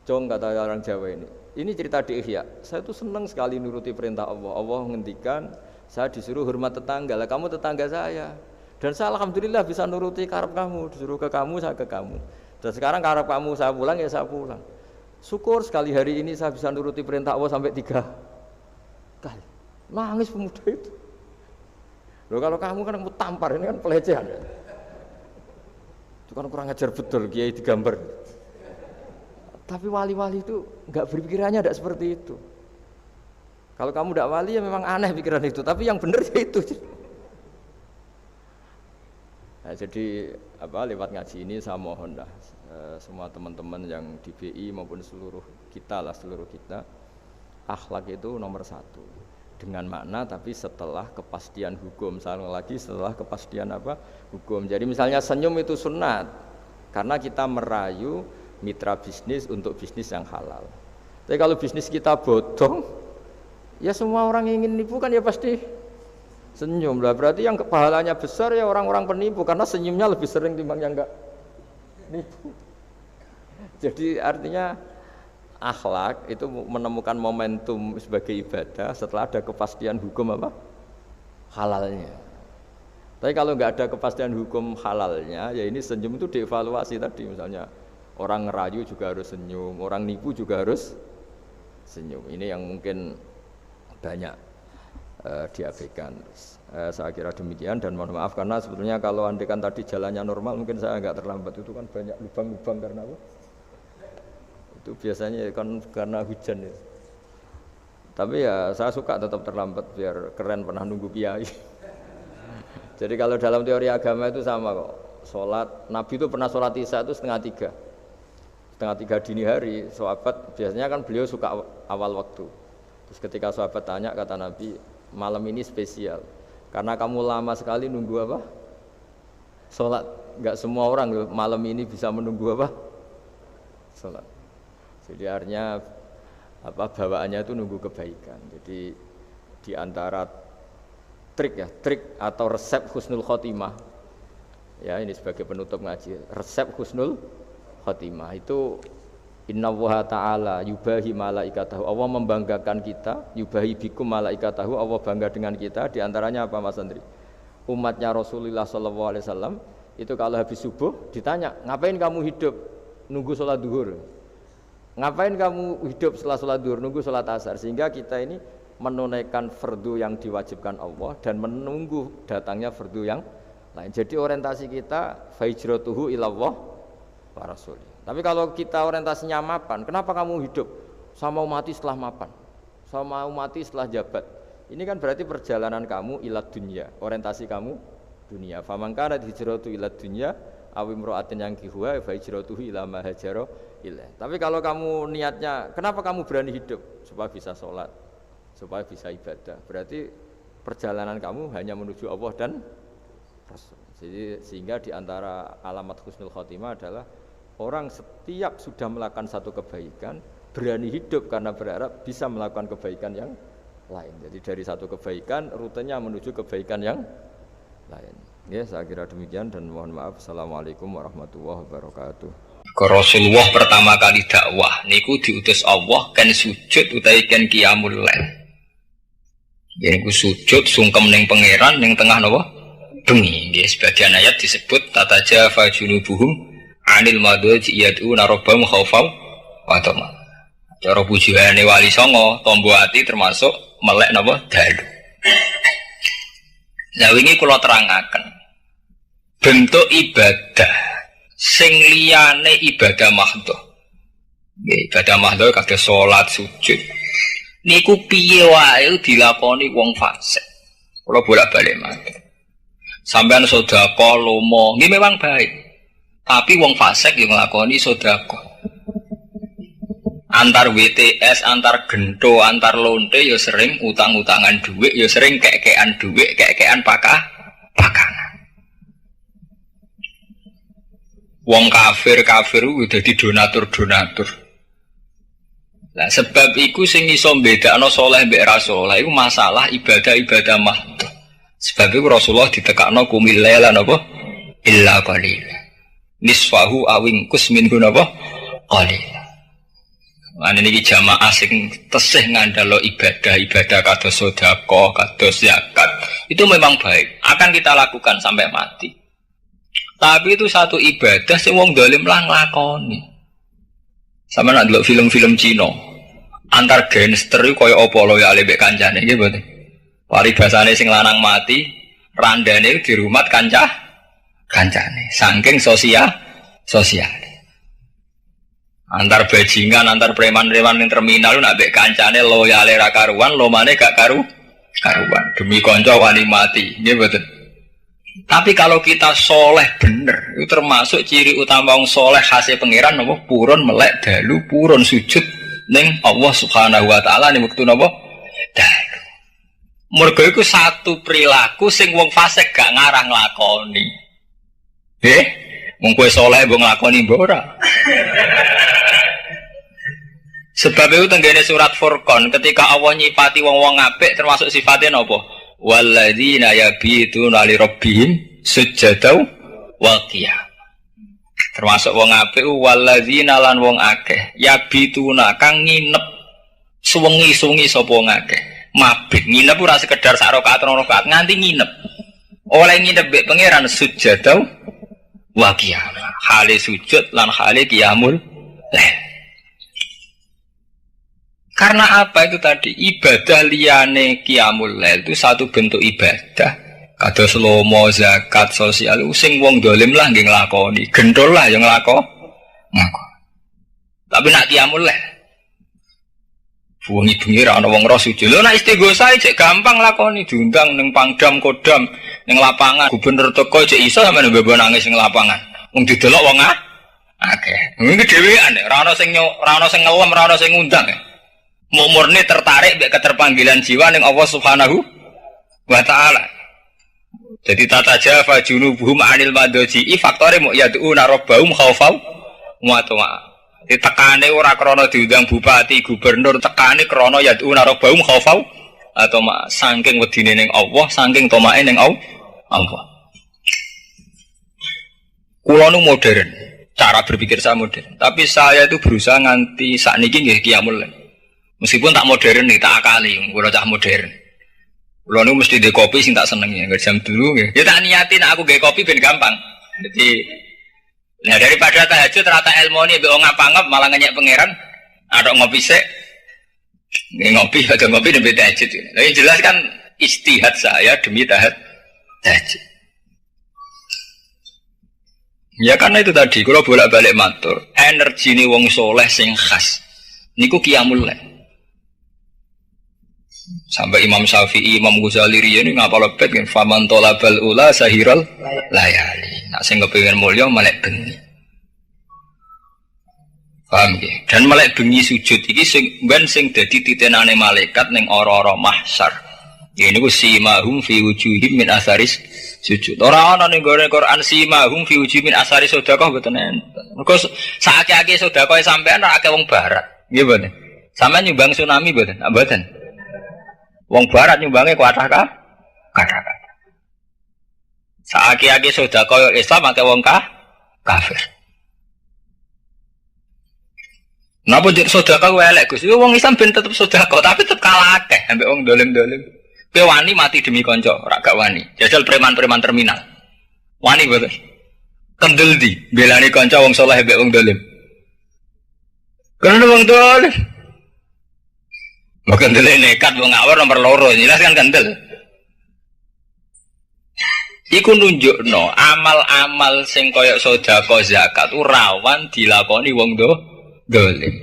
Jong kata orang Jawa ini. Ini cerita di Ihya. Saya tuh senang sekali nuruti perintah Allah. Allah menghentikan, saya disuruh hormat tetangga. Lah kamu tetangga saya. Dan saya alhamdulillah bisa nuruti karep kamu. Disuruh ke kamu, saya ke kamu. Dan sekarang karep kamu saya pulang, ya saya pulang. Syukur sekali hari ini saya bisa nuruti perintah Allah sampai 3 kali. Nangis pemuda itu. Loh kalau kamu kan kamu tampar, ini kan pelecehan. Itu kan kurang ajar betul, kiai digambar. Tapi wali-wali itu enggak berpikirannya tidak seperti itu. Kalau kamu tidak wali ya memang aneh pikiran itu, tapi yang benar ya itu. Nah, jadi lewat ngaji ini saya mohon lah semua teman-teman yang di BI maupun seluruh kita, akhlak itu nomor 1. Dengan makna tapi setelah kepastian hukum. Setelah kepastian hukum. Jadi misalnya senyum itu sunat karena kita merayu mitra bisnis untuk bisnis yang halal. Tapi kalau bisnis kita bodong, ya semua orang yang ingin nipu kan ya pasti senyum lah. Berarti yang pahalanya besar ya orang-orang penipu karena senyumnya lebih sering timbang yang enggak nipu. Jadi artinya akhlak itu menemukan momentum sebagai ibadah setelah ada kepastian hukum halalnya. Tapi kalau nggak ada kepastian hukum halalnya, ya ini senyum itu dievaluasi tadi. Misalnya orang ngerayu juga harus senyum, orang nipu juga harus senyum. Ini yang mungkin banyak diabaikan. Saya kira demikian dan mohon maaf karena sebetulnya kalau andaikan tadi jalannya normal mungkin saya nggak terlambat. Itu kan banyak lubang-lubang karena itu biasanya kan karena hujan ya. Tapi ya saya suka tetap terlambat biar keren pernah nunggu kiai. Jadi kalau dalam teori agama itu sama kok. Sholat, Nabi itu pernah sholat isya itu setengah tiga dini hari. Sahabat biasanya kan beliau suka awal waktu. Terus ketika sahabat tanya, kata Nabi, malam ini spesial karena kamu lama sekali nunggu apa? Sholat. Enggak semua orang loh, malam ini bisa menunggu apa? Sholat. Jadi artinya apa, bawaannya itu nunggu kebaikan. Jadi di antara trik atau resep husnul khotimah, ya ini sebagai penutup ngaji, resep husnul khotimah itu innallaha ta'ala yubahi malaikatahu, Allah membanggakan kita, yubahi bikum malaikatahu, Allah bangga dengan kita. Di antaranya apa Mas Andri? Umatnya Rasulullah SAW itu kalau habis subuh ditanya, ngapain kamu hidup? Nunggu sholat duhur. Ngapain kamu hidup setelah sholat duhur? Nunggu sholat asar. Sehingga kita ini menunaikan fardu yang diwajibkan Allah dan menunggu datangnya fardu yang lain. Jadi orientasi kita fahijratuhu ilallah wa rasulih. Tapi kalau kita orientasinya mapan, kenapa kamu hidup? Saya mau mati setelah mapan, saya mau mati setelah jabat. Ini kan berarti perjalanan kamu ilad dunya, orientasi kamu dunia. Faman kana hijratu ilad dunya aw imra'atin yankihuha fa hijratuhu ila ma hajara ilaih. Tapi kalau kamu niatnya, kenapa kamu berani hidup? Supaya bisa sholat, supaya bisa ibadah. Berarti perjalanan kamu hanya menuju Allah dan Rasul. Jadi sehingga di antara alamat husnul khotimah adalah orang setiap sudah melakukan satu kebaikan berani hidup karena berharap bisa melakukan kebaikan yang lain. Jadi dari satu kebaikan rutenya menuju kebaikan yang lain. Ya, saya kira demikian dan mohon maaf. Assalamualaikum warahmatullahi wabarakatuh. Rasulullah pertama kali dakwah niku diutus Allah kan sujud utawi kan qiyamul lail. Ya niku sujud sungkem ning pangeran ning tengah napa? Bengi. Nggih sebagian ayat disebut tatajafa junubuhum anil madhaji yad'una rabbahum khaufan wa tama'an. Cara pujiane wali songo, tombo ati termasuk melek napa dalu. Lah wingi kula terangaken bentuk ibadah sing liyane ibadah mahdhah. Nggih, ibadah mahdhah kados salat, sujud. Niku piye wae dilakoni wong fasik. Kula bolak-balik matur. Sampeyan sedekah lomo, nggih memang baik. Tapi wong fasik yang nglakoni sedekah. Antar WTS, antar gento, antar lonte ya sering utang-utangan duit, ya sering kek-kekan duit, kek-kekan pakangan. Wong kafir udah dadi donatur. Lah sebab iku sing iso mbedakno saleh mbek ra saleh iku masalah ibadah mahdhah. Sebab iku Rasulullah ditekakno qumil laila napa? Illa qalila. Nisfahu awing kusminhu napa? Qalila. Lan niki jamaah sing tesih ngandalo ibadah kados sedekah, kados zakat. Itu memang baik, akan kita lakukan sampai mati. Tapi itu satu ibadah sing wong dolim lah nglakoni. Sama nak delok film-film Cina. Antar gangster iku kaya apa loyale mbek kancane nggih mboten. Paribasane sing lanang mati, randane dirumat kancane. Saking sosial. Antar bajingan, antar preman-preman ning terminal nak mbek kancane loyale ra karuan, lomane gak karuan. Demi kanca wani mati, nggih mboten. Tapi kalau kita soleh bener, itu termasuk ciri utama wong soleh khasnya pangeran napa purun melek dalu, purun sujud ning Allah Subhanahu wa taala ning wektu napa dalu. Mergo iku satu perilaku sing wong fasik gak ngarah nglakoni. Wong kowe soleh mbok nglakoni mbok ora. Sebab itu tenggene surat Furqan ketika Allah nyipati wong-wong apik termasuk sifatnya napa? Walladzina yabituna li rabbihim sujadaw wa qiyam. Termasuk wong apik walladzina lan wong akeh yabituna kang nginep suwengi-suwengi sapa wong akeh. Mabit nginep ora sekedar sak rakaat rong rakaat nganti nginep. Oleh nginep mbek pangeran sujadaw wa qiyam. Hale sujud lan hale qiyamul lail. Karena apa itu tadi? Ibadah liyane qiyamul lail itu satu bentuk ibadah. Kados lomo, zakat, sosial sing wong dolim lah nggih nglakoni, gendol lah yang nglakoni. Tapi nak qiyamul lail bengi-bengi ra ana wong ro sujud. Lho nek istighosah cek gampang lakoni, diundang ning Pangdam Kodam, ning lapangan gubernur teko cek iso sampeyan mbebo nangis ning lapangan. Wong didelok wong akeh. Iki dhewean nek ra ana sing ngelem, ra ana sing ngundang. Mau murni tertarik mbek keterpanggilan jiwa ning Allah Subhanahu wa taala. Jadi tata jafa junubuhum anil madaji faktore mau yad'una rabbahum khaufau wa tama'a. Ditekane ora krana diundang bupati, gubernur, tekane krana yad'una rabbahum khaufau atau saking wedine ning Allah, saking tomae ning Allah. Kula nu modern, cara berpikir saya modern. Tapi saya itu berusaha nganti sakniki nggih qiyamul lail. Meskipun tak modern nih, tak akali, kula cah modern. Kula nu mesti ndek kopi sing tak senengi, ngger jam dulu nggih. Ya tak niatin aku nggae kopi ben gampang. Jadi nah daripada tahajud rata ilmone mbek wong ngapa-ngap malah ngenyek pangeran, ada ngopi sik. Nggih ngopi ada ngopi demi tahajud. Lah jelas kan ijtihad saya demi tahajud. Ya karena itu tadi, kalau bolak-balik matur, energi ini wong soleh sing khas. Niku qiyamul lail. Sampai Imam Syafi'i, Imam Ghazali ini ngapa lebet kan? Faman tolabal ula sahiral layali. Nak sing kepengin mulya melek bengi. Paham ya? Dan melek bengi sujud iki sing ben sing dadi titenane malaikat ning ora-ora mahsyar. Ya niku simahum fi wujuhim min asaris sujud. Ora ana ning gone Quran simahum fi wujuhim min asaris sedekah mboten enten. Mergo saake-ake sedekah sampean ora akeh wong barat. Nggih mboten. Sampeyan nyumbang tsunami mboten? Mboten. Wong barat nyumbange kathah kathah. Saake-ake sedekah Islam akeh wong kafir. Napa jadi sedekah kuwi elek Gus? Wong Islam ben tetep sedekah tapi tetep kalah akeh ambek wong dolim-dolim. Kowe wani mati demi kanca, ora gak wani. Jajal preman-preman terminal. Wani mboten. Kendel di belani kanca wong saleh ambek wong dolim. Karena wong dolim. Maka kendel nekat wong ngawur nomor loro, jelas kan kendel. Iku nunjukno amal-amal sing kaya sedekah zakat rawan dilakoni wong dolim.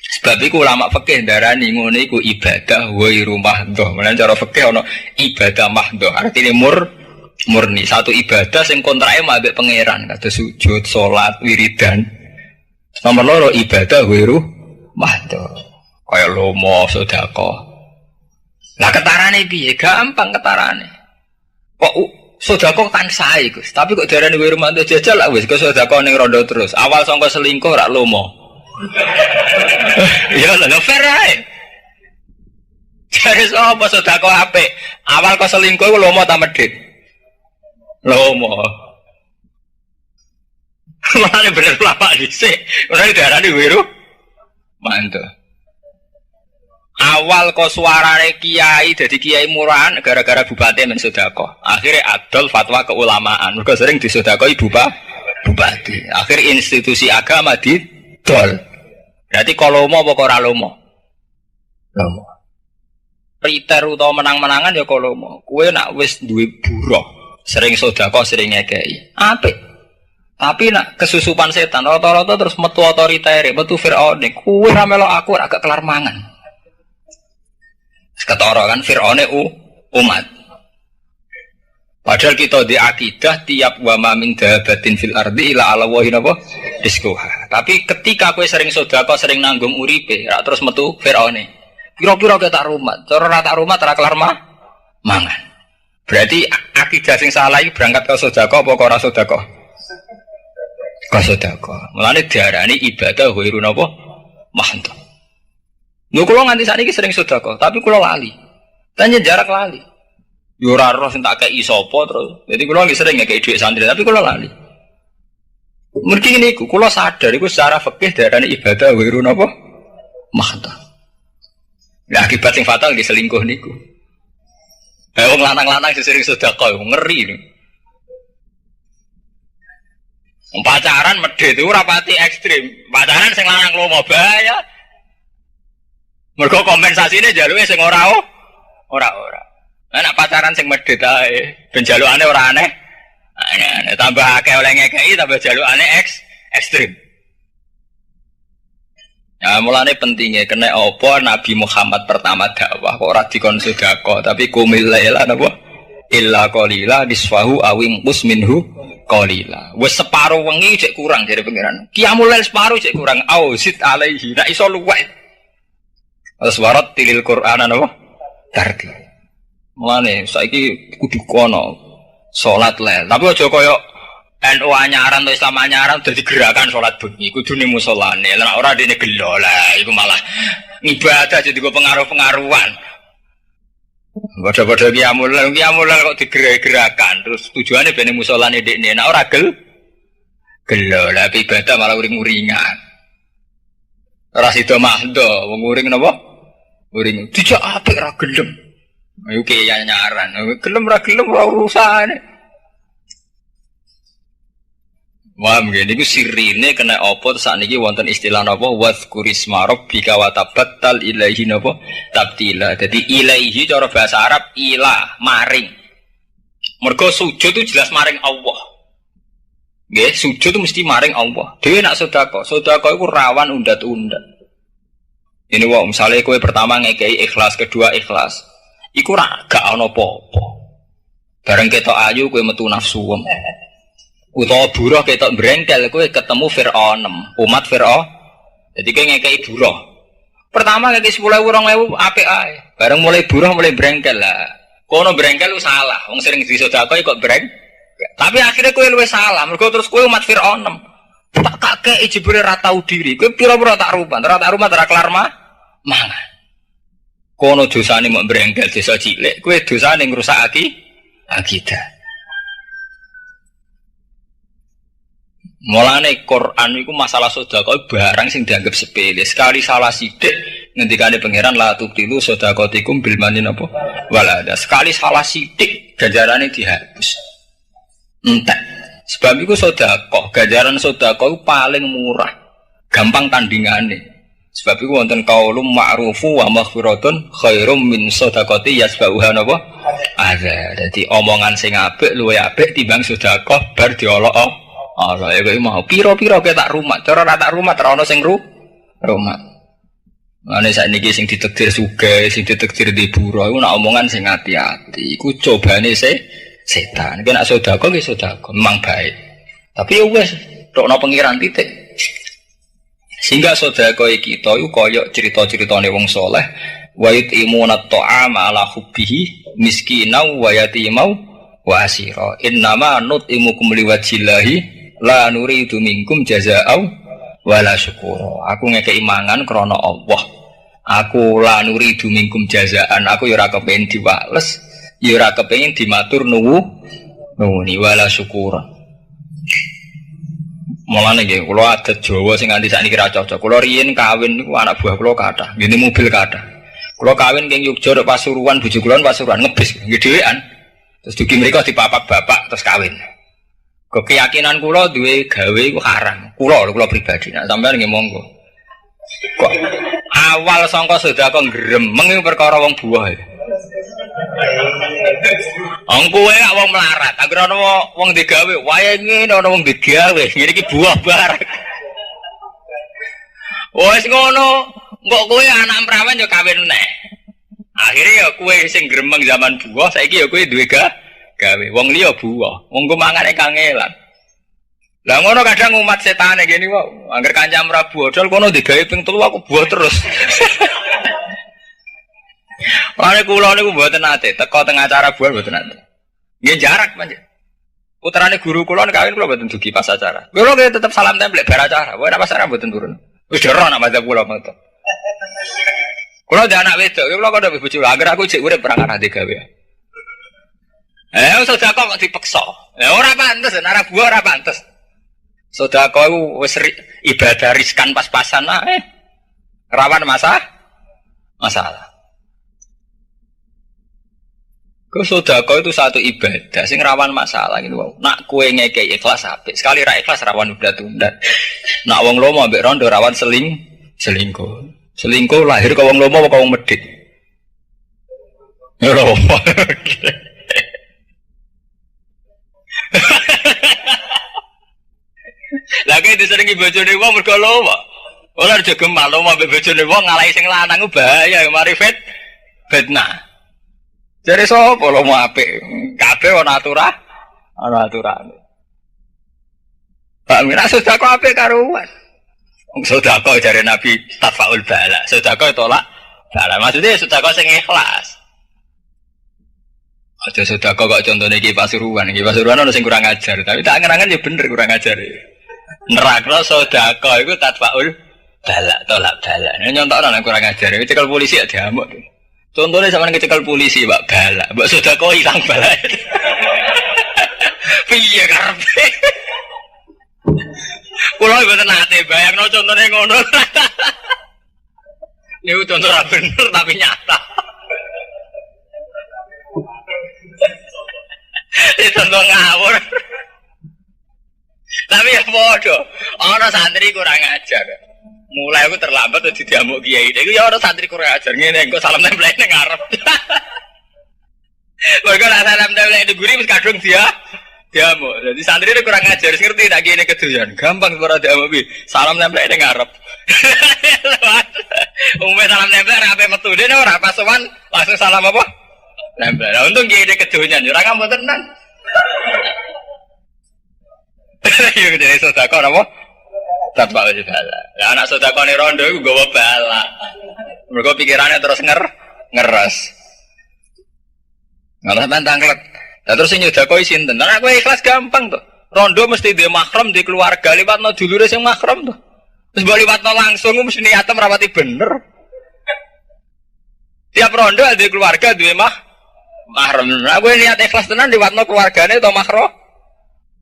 Sebab iku ulama fikih ndarani ngono iku ibadah ghairu mahdhah. Mulane cara fikih ana ibadah mahdhah, artine murni. Satu ibadah sing kontrake mbek pangeran, kados sujud, salat, wiridan. Nomor loro ibadah ghairu mahdhah. Kaya lomo, sedekah. Lah ketarane piye? Gampang ketarane. Kok sedekah kan sae, Gus. Tapi kok diarani ghairu mahdhah jajal lah wis kok sedekah ning rondo terus. Awal sangka selingkuh rak lomo. Ya lho fair ae. Jare sapa sedekah apik? Awal kok selingkuh ku lomo ta medhit? Lomo. Mane bener lapak dhisik. Ora diarani wiru. Mantap. Awal kok suarane kiai dadi kiai murahan gara-gara bupati men sedekah. Akhire adol fatwa keulamaan. Mergo sering disedekahi bupati. Akhir institusi agama didol. Berarti kalau lomo apa ora lomo? Lomo. Priter utawa menang-menangan ya kalau lomo. Kowe nak wis duwe buruh, sering sedekah, sering ngekeki. Apik. Tapi nak kesusupan setan rata-rata terus metu otoriter, metu Firaun. Kowe ra melok aku ora gak kelar mangan. Ketara kan Firaune umat. Padahal kita di akidah tiap wa ma min dabatin fil ardi ila ala wahi napa rizquha. Tapi ketika kowe sering sedekah, sering nanggung uripe, ra terus metu Firaune. Kira-kira ketak rumat, cara ra tak rumat ora kelar mangan. Berarti akidah sing salah iki berangkat ke sedekah apa ora sedekah? Ke sedekah. Mulane diarani ibadah ghairu napa mahdhah. Lho kula nganti sakniki sering sedekah, tapi kula lali. Tanya jarak lali. Yo ora roh sing tak kei sapa terus. Jadi kula nggih sering ngekei dhuwit santri, tapi kula lali. Mergi niku kula sadar iku secara fikih diarani ibadah ghairu napa? Mahdhah. Lah akibat sing fatal nggih selingkuh niku. Wong lanang-lanang sing sering sedekah ngeri niku. Pacaran medhit itu ora pati ekstrim. Pacaran sing lanang lomo bahaya. Mergo kompensasine jaluke sing ora. Nek pacaran sing medhit ae, ben jalukane ora aneh. Aneh, tambah akeh oleh ngekeki tambah jalukane ekstrim. Ya mulane pentingnya kena apa Nabi Muhammad pertama dakwah kok ora dikon sedekah, tapi kumil laila napa? Illa qalila nisfahu awim minhu qalila. Wis separo wengi cek kurang dari pangeran. Qiyamul lail separo cek kurang. Ausit alaihi. Nek iso luwek. Terus warat tilil Quran apa? Tartil. Mulane saiki kudu kono salat lel. Tapi aja kaya NU anyaran atau Islam anyaran dadi gerakan salat bengi kudu ning musolane. Lah ora dene gelo lah iku malah ibadah jadi go pengaruh-pengaruhan. Padha-padha qiyamul kok digerak-gerakan terus tujuannya ben musolane dekne nek ora gelo lah ibadah malah uring-uringan. Ora sida mahdo wong uring napa? Uring dijak apik ra gelem. Ayo ke nyaran. Gelem ra urusane. Wah, mungkin itu sirine kena apa terus sakniki wonten istilah napa wazkurisma rabbika wa tabattal ilaihi napa tabtila. Jadi ilaihi cara bahasa Arab ilah maring. Mergo sujud itu jelas maring Allah. Nggih, sujud itu mesti maring Allah. Dhewe nak sedekah iku rawan undat-undat. Ini wong misale kowe pertama ngekei ikhlas, kedua ikhlas. Iku gak ana apa-apa. Bareng ketok ayu kowe metu nafsu. Utawa buruh ketok brengkel kowe ketemu Firaun, umat Firaun. Jadi kowe ngekei buruh. Pertama ngekei 10.000 apik ae. Bareng mulai buruh mulai brengkel lah. Kono brengkel lu salah. Wong sering disedekah kok tapi akhirnya kowe luwih salah. Mergo terus kowe umat Firaun. Tak kakek jebule ra tau diri. Kowe pira-pira tak rumat ora kelar mangan. Kono dosane mok brengkel desa cilik, kowe dosane ngrusak akidah. Mulane Quran iku masalah sedekah barang sing dianggap sepele. Sekali salah sithik ngendikane pangeran la tubtilu sedaqatikum bil mani napa? Walada. Sekali salah sithik ganjarane dihapus. Entek. Sebab itu sedekah, ganjaran sedekah itu paling murah, gampang tandingane. Sebab itu wonten qaulum ma'rufu wa maghfiratun khairum min sedaqati yasbauha napa? Ada. Jadi omongan sing apik luwih apik timbang sedekah bar diolok. Allah ya kowe mau pira-pira kowe tak rumat, cara ora tak rumat ora ono sing rumat. Mane sakniki sing ditakdir sugih, sing ditakdir di buro iku nak omongan sing ati-ati. Iku cobane setan. Nek nak sedekah ki sedekah memang baik. Tapi ya wis tokno pengiran titik. Sehingga sedekah kita iku kaya cerita-ceritane wong saleh, wa yutimuna ta'ama ala hubbihi miskinau wa yatimau wa asira. Innama nutimukum liwajillahi la nuridu minkum jazaa'u wala syukura. Aku ngekeki mangan krana Allah. Aku la nuridu minkum jazaa'an. Aku ya ora kepengin diwales. Ya ora kepengin dimatur nuwuni wala syukur. Mulane nggih kula adat Jawa sing nganti sakniki ra cocok. Kula riyen kawin niku anak buah kula kathah, ngene mobil kathah. Kula kawin king Yogya nek Pasuruan, bojo kula Pasuruan ngebis nggih dhewean. Terus dugi mriko dipapak bapak terus kawin. Keyakinan kula duwe gawe iku haram. Kula pribadi. Nek sampeyan nggih monggo. Kok awal sangka sedekah gremeng perkara wong buah. Kowe gak wong melarat, anggere ana wong digawe, wae ngene ana wong digawe, ngene iki buah barang. Wes ngono, kok kowe anak prawan yo kawin neh. Akhire ya kowe sing gremeng zaman buah, saiki ya kowe duwe gawe. Wong liya buah, wong ku mangane kangelan. Lah ngono kadang umat setane gini wae, anggere kancam ra bodol kono digawe ping 3 aku buah terus. Mane kula niku mboten nate teko teng acara buah mboten nate. Nggih jarak panjen. Putrane guru kula kawin kula mboten dugi pas acara. Kula tetep salam templek bar acara. Wae pas acara mboten turun. Wis dero nak madzhab kula mboten. Kula dhe anak wedok, kula kok ndek bojo. Angger aku jek urip perang ana digawe. Sedekah kok dipeksa. Ora pantes, nek buah ora pantes. Sedekah iku wis ibadah riskan pas-pasan ae. Rawan masalah. Sedekah itu satu ibadah sing rawan masalah gitu. Nak kowe ngekeki ikhlas apik. Sekali ra ikhlas rawan undat-undat. Nak wong lomo ambek rondo rawan selingkuh. Selingkuh lahir ka wong lomo apa ka wong medhit? Ya lomo. Lah kene disenengi bojone wong mergo lomo. Ora aja gemal lomo ambek bojone wong ngalahi sing lanang ku bahaya mari fitnah. Jadi sapa lho mau apik? Kabeh ana aturane. Pak Mira sedekah apik karuan. Sedekah jare Nabi tafaul bala. Sedekah tolak Bala maksudnya sedekah sing ikhlas. Aja sedekah kok contohnya Ki Pasuruan. Ki Pasuruan ono sing kurang ajar, tapi tak angen-angen ya bener kurang ajar. Nerakno sedekah iku tatbaul balak tolak balak. Nyontokno nek kurang ajar. Cekel polisi ya diamuk. Contohnya sampean kecekel polisi, Pak balak. Mbak sedekah ilang balak. Piye karepe? Kulo mboten nate bayangno contone ngono. Niku contoh ra bener tapi nyata. Itu contoh ngawur. Tapi ya bodoh. Ana santri kurang ajar. Mulai aku terlambat tuh diamuk kiai. Iku ya ana santri kurang ajar ngene engko salam tempel ning ngarep. Mergo nek salam tempel ning guri wis kadung diamuk. Jadi santri ini kurang ajar, ngerti tak gini keduyan. Gampang kalau diamuk bi. Salam tempel ning ngarep. Umumnya salam tempel rapi metu dene ora pas sowan langsung salam apa? Tempel. Lah untung gini keduyan, ora ngambut tenan. Yo jadi sedekah apa? Tatbak wajib bala. Lah anak sedekah ning rondo iku nggawa bala. Mergo pikirannya terus ngeres. Ngalah tanglet. Lah terus sing nyedekah sinten? Nek kowe ikhlas gampang to. Rondo mesti dhe mahram di keluarga liwatno dulure sing mahram to. Terus mbok liwatno langsung mesti niate merawati bener. Tiap rondo ada keluarga duwe mahram. Nek kowe niat ikhlas tenan liwatno keluargane to mahram.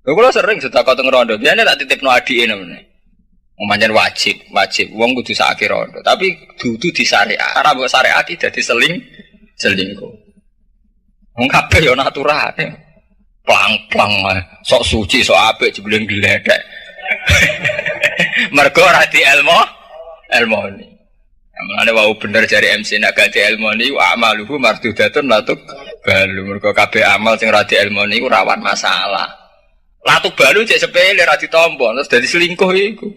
Lha kula sering sedekah teng rondo. Biasane tak titipno adike namane. Pancen wajib. Wong kudu sakake rondo, tapi dudu disyariat. Ora mbok syariati dadi selingkuh. Wong kabeh yo naturane. Plang-plang sok suci, sok apik jebule gledek. Mergo ora di ilmoni. Amane wau bener jari MC nek gak di ilmoni wa amaluhu mardudatun latuk balu. Mergo kabeh amal sing ora di ilmoni iku rawan masalah. Latuk balu cek sepele ra ditampa terus dadi selingkuh iku.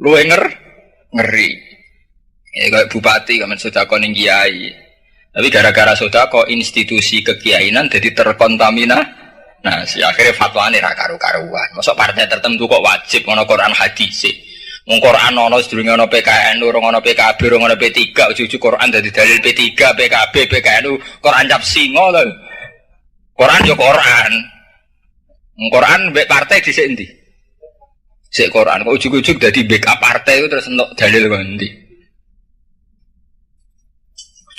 Luwe ngeri. Ya kayak bupati kamen sedekah ning kiai. Tapi gara-gara sedekah institusi kekiainan jadi terkontaminasi. Nah, si akhirnya fatwane ra karu-karuan. Mosok partai tertentu kok wajib ngono Quran hadis. Wong Quran ono sedurunge ono PKN, urung ono PKB, urung ono P3, ujug-ujug Quran dadi dalil P3, PKB, PKNU, Quran cap singo lho. Quran yo Quran. Quran mbek partai dhisik endi? Sik Quran kok ujug-ujug dadi backup partai itu terus entuk dalil kok endi?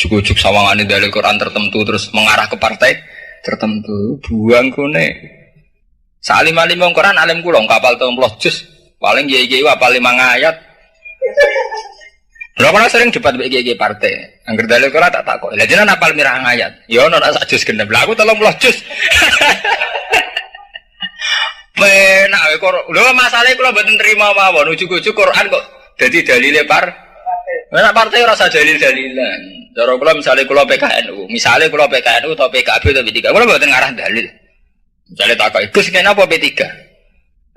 Ujug-ujug sawangane dalil Quran tertentu terus mengarah ke partai tertentu. Buang kene. Salim-alim wong Quran alim kula kapal 30 juz. Paling kiai-kiai apal 5 ayat. Lha kula sering debat mbek kiai partai. Angger dalil Quran tak takok. Lah jenengan apal mirah ayat. Ya ono sak juz genep. Lah aku 30 juz. Penak kok. Lho masalahe kula mboten trima mawon. Ujug-ujug Quran kok dadi dalile partai. Nek partai ora usah dalil-dalilan. Cara kula misale kula PKNU, misale kula PKNU atau PKB atau P3. Kula mboten ngarah dalil. Misale takok, "Gus kenapa P3?"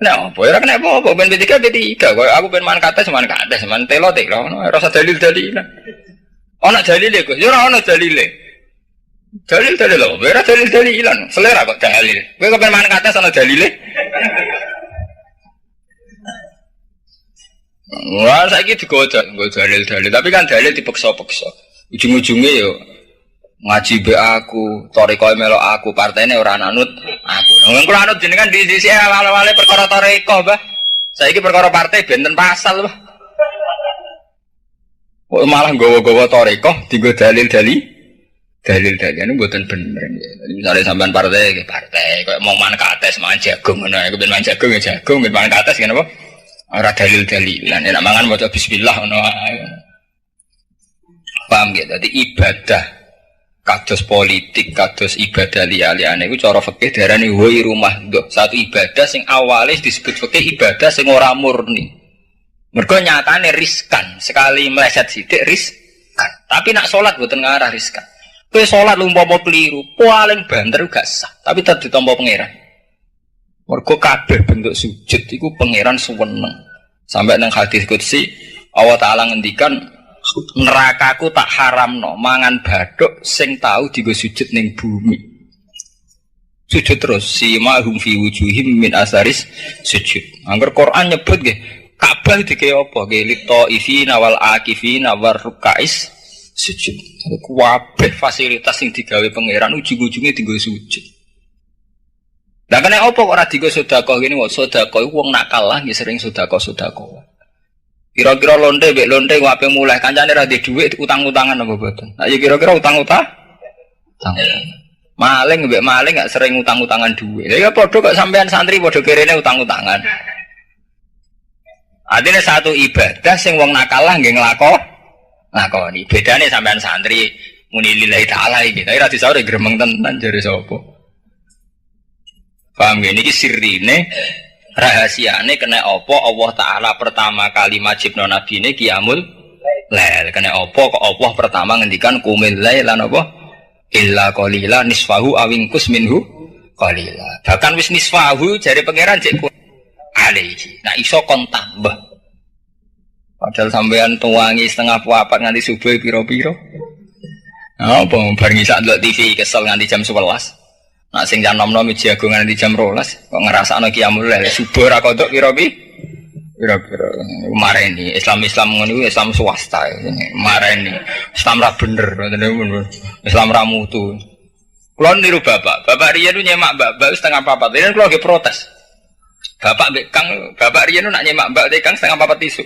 Nah, apa ora kenapa apa ben P3 P3. Kok aku ben man kates, man telo ngono. Ora usah dalil-dalilan. Ana dalile Gus, ya ora ana dalile. Dalil-dalil lho, ora dalil-dalilan. Selera kok dalil. Kowe kok ben man kates ana dalile? Wah, saiki digoda, nggo dalil-dalil, tapi kan dalil dipeksa-peksa. Ujung-ujungnya yo ngaji be aku, toriko melok aku, partainya ora anut aku. Nang kula anut jenengan di sisi awal-awale perkara toriko, Mbah. Saiki perkara partai benten pasal, Mbah. Kok malah nggawa-gawa toriko dienggo dalil-dalil. Dalil-dalil mboten bener. Misale sampean partai koyo mau man kates, man jagung ngono, aku ben man jagung ya jagung, ben man kates ngene apa? Ora dalil-dalilan, nek mangan maca bismillah ngono ae. Paham gitu? Jadi ibadah kados politik, kados ibadah liyane iku cara fikih diarani ghairu mahdhuf. Satu ibadah sing awale disebut fikih ibadah sing ora murni. Mergo nyatane riskan, sekali meleset sithik riskan. Tapi nak salat mboten ngarah riskan. Kowe salat umpama keliru, paling banter gak sah, tapi tetep ditampa pangeran. Mergo kabeh bentuk sujud iku pangeran suweneng. Sampai nang hadis qudsi Allah Taala ngendikan nerakaku tak haramno mangan baduk sing tau dienggo sujud ning bumi. Sujud terus simahum fi wujuhim min asaris sujud. Angger Quran nyebut nggih Ka'bah dike apa? Nggih lito ifina wal akifina war rukais sujud. Kabeh fasilitas yang digawe pangeran ujung-ujungnya dienggo sujud. Lah kene apa kok ora dienggo sedekah ngene kok sedekah iku wong nakal lah nggih sering sedekah. Kira-kira lonte mbek lonte wape mulai kancane ra duwe dhuwit utang-utangan apa boten. Nah ya kira-kira utang-utang. Maling mbek maling gak sering utang-utangan dhuwit. Ya padha kok sampean santri padha kerene utang-utangan. Adine satu ibadah sing wong nakal lah nggih nglakoni. Bedane sampean santri muni lillahi taala iki. Tapi ra disaure gremeng tenan jare sapa. Paham nggih niki sirrine rahasiane kena apa Allah taala pertama kali majibno nabine qiyamul lail. Kena apa kok Allah pertama ngendikan qumil lail lan apa? Illa qalila nisfahu awingkus minhu qalila. Bahkan wis nisfahu jare pangeran cek alaihi. Nah iso kon tambah. Padahal sampean tuwangi setengah papat nganti subuh piro-piro. Apa bar ngisak ndelok TV kesel nganti jam 11. Nak sing jam 6 jago nganti jam 12 kok ngrasakno qiyamul lail subuh ra kodok piro-piro. Kira-kira mareni Islam ngono iku Islam swasta mareni Islam ra bener Islam ra mutu. Kula niru bapak riyen nyemak mbak setengah papat. Riyen kula nggih protes. Bapak riyen nak nyemak mbak tekang setengah papat isu.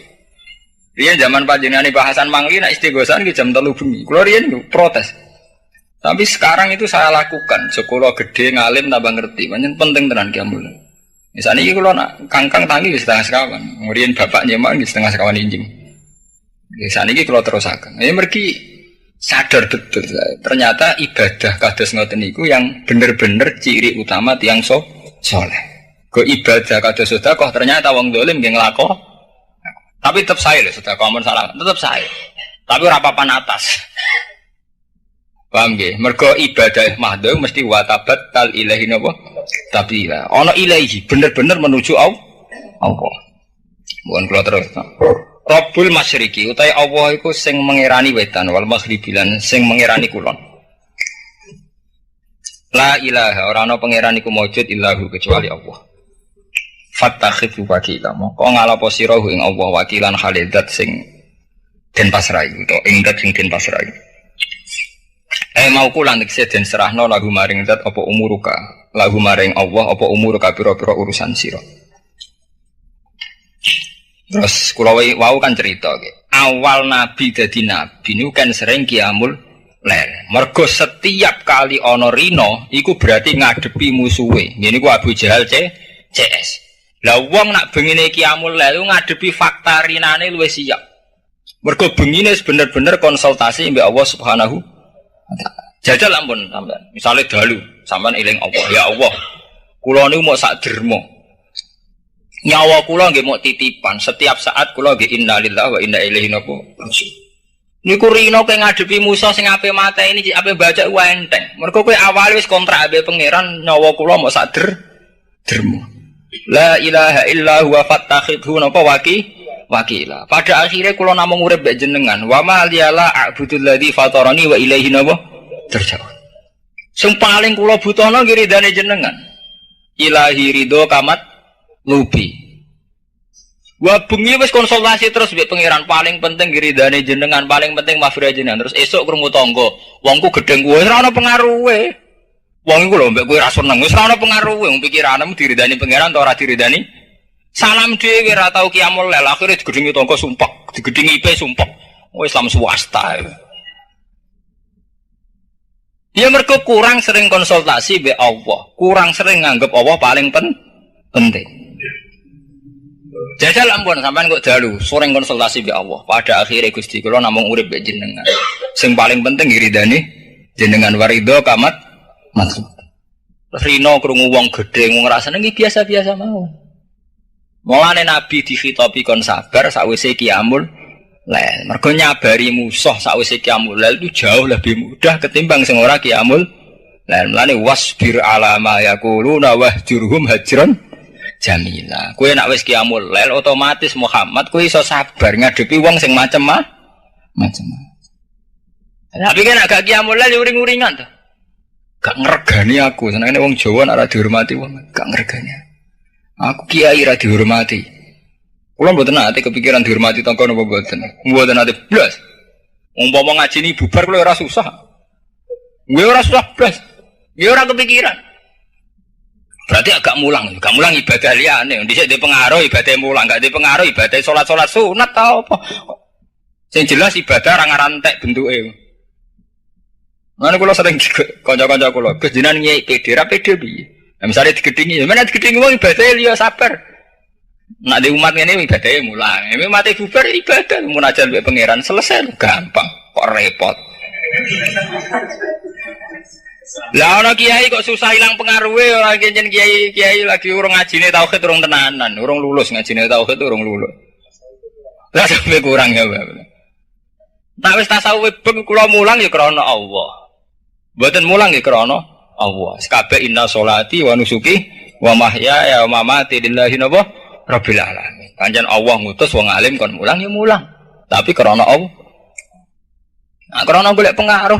Riyen zaman panjenengane Pak Hasan Mangli nak istighosan ki jam 3 bengi. Kula riyen protes. Tapi sekarang itu saya lakukan. Sekolah gede ngalim tambah ngerti. Pancen penting tenan qiyamul. Misalnya ini kalau nak kangkang tangi di setengah sekawan, kemudian bapak nyemak di setengah sekawan injing. Misalnya ini kalau terusakan, ini mereka sadar betul. Ternyata ibadah kados ngoten niku yang bener-bener ciri utama tiang soleh. Go ibadah kados sedekah ternyata wong dolim nggih nglakon. Tapi tetap saya loh sedekah amun salah, tetap saya. Tapi ora papan atas. Paham nggih? Mergo ibadah mahdhu mesti watabat tal ilahi napa? Tabila. Ana ilahi bener-bener menuju Allah. Mohon kula terus. Rabbul Masyriqi utahe Allah iku sing mengirani wetan wal maghribi lan sing mengirani kulon. La ilaha ora ana pangeran iku maujud illahu kecuali Allah. Fattakhidhu wakila. Moko ngalapo sira ing Allah wakilan khalidat sing den pasrai utawa ing dat sing den pasrai. Mau kula nek den serahno lagu maring zat apa umuruka lagu maring Allah apa umuruka pira-pira urusan sira. Terus kula wau kan cerita awal nabi dadi nabi niku kan sering qiyamul lail. Mergo setiap kali ana rina iku berarti ngadepi musuhe. Ngene iku Abu Jahal CS. Lah wong nak bengine qiyamul lail ngadepi fakta rinane luwih siap. Mergo bengine bener-bener konsultasi mbek Allah Subhanahu jajal ampun sampean. Misale dalu, sampean eling Allah, ya Allah. Kula niku mau sak derma. Nyawa kula nggih mau titipan. Setiap saat kula nggih innalillahi wa inna ilaihi raji'un. Niku rino kowe ngadepi Musa sing ape mateni, ape baca ku enteng. Mergo kowe awale wis kontrak ambek pangeran, nyawa kula mau sak derma. La ilaha illa huwa fattakhidhu napa wakila. Pada akhirnya kula namung urip mbek jenengan. Wa ma liyala a'budul ladzi fatarani wa ilaihi terjauh. Sing paling kula butuhno nggih ridane jenengan. Ilahi ridho kamat lubi. Wa bengi wis konsultasi terus mbek pangeran paling penting nggih ridane jenengan, paling penting mafirah jenengan. Terus esuk krungu tangga, wongku gedeng kuwe ora ana pengaruhe. Wong iku lho mbek kowe ra seneng, wis ora ana pengaruhe. Wong pikiranmu diridani pangeran ta ora diridani? Salam dhewe ora tau qiyamul lail, akhire digedhingi tangga sumpek, digedhingi IP sumpek. Islam swasta. Ya mergo kurang sering konsultasi mbek Allah, kurang sering nganggep Allah paling penting. Jajal ampun sampean kok dalu, sering konsultasi mbek Allah. Pada akhirnya Gusti kula namung urip mbek jenengan. Sing paling penting ngiridani jenengan waridho kamat maksud. Rino krungu wong gedhe ngrasane iki biasa-biasa mawon. Mulane Nabi dikhitabi kon sabar sakwise qiyamul lail. Mergo nyabari musuh sakwise qiyamul lail itu jauh lebih mudah ketimbang sing ora qiyamul lail. Mulane wasbir ala ma yaquluna wahjurhum hajran jamila. Kowe nek wis qiyamul lail otomatis Muhammad kowe iso sabar ngadepi wong sing macam-macam. Tapi kan agak qiyamul lail uring-uringan to. Gak ngregani aku, senengane wong Jawa nek ora dihormati wong, gak ngregani. Aku kiai ra dihormati. Kula mboten nate kepikiran dihormati tangga napa mboten. Mboten nate blas. Umpama ngaji ini bubar kulo ora susah. Gue ora susah blas. Gue ora kepikiran. Berarti agak mulang ibadah liyane. Dhisik dhe pengaruh ibadah mulang, gak dhe pengaruh ibadah salat sunat ta apa. Sing jelas ibadah ora ngarantek bentuke. Mana kula sering kanca-kanca kula, Gus jenengan nyai PD ra PD piye? Nah, misalnya digedingi, mana digedingi wong ibadah liya sabar. Nak di umat ngene ibadahe mulang. Nek mate bubar ibadah munajat mbek pangeran selesai gampang, kok repot. Lah ana kiai kok susah ilang pengaruhe ora kenjen kiai lagi urung ngajine tauhid urung tenanan, urung lulus ngajine tauhid urung lulus. Lah sampe kurang ya, Pak. Nek wis tasawuf ben kula mulang ya krana Allah. Mboten mulang ya krana Allah. Kabeh inna sholati wa nusuki wa mahyaya wa mamati lillahi rabbil alamin. Pancen Allah ngutus wong alim kon mulang ya mulang. Tapi krana Allah. Nah, krana golek pengaruh.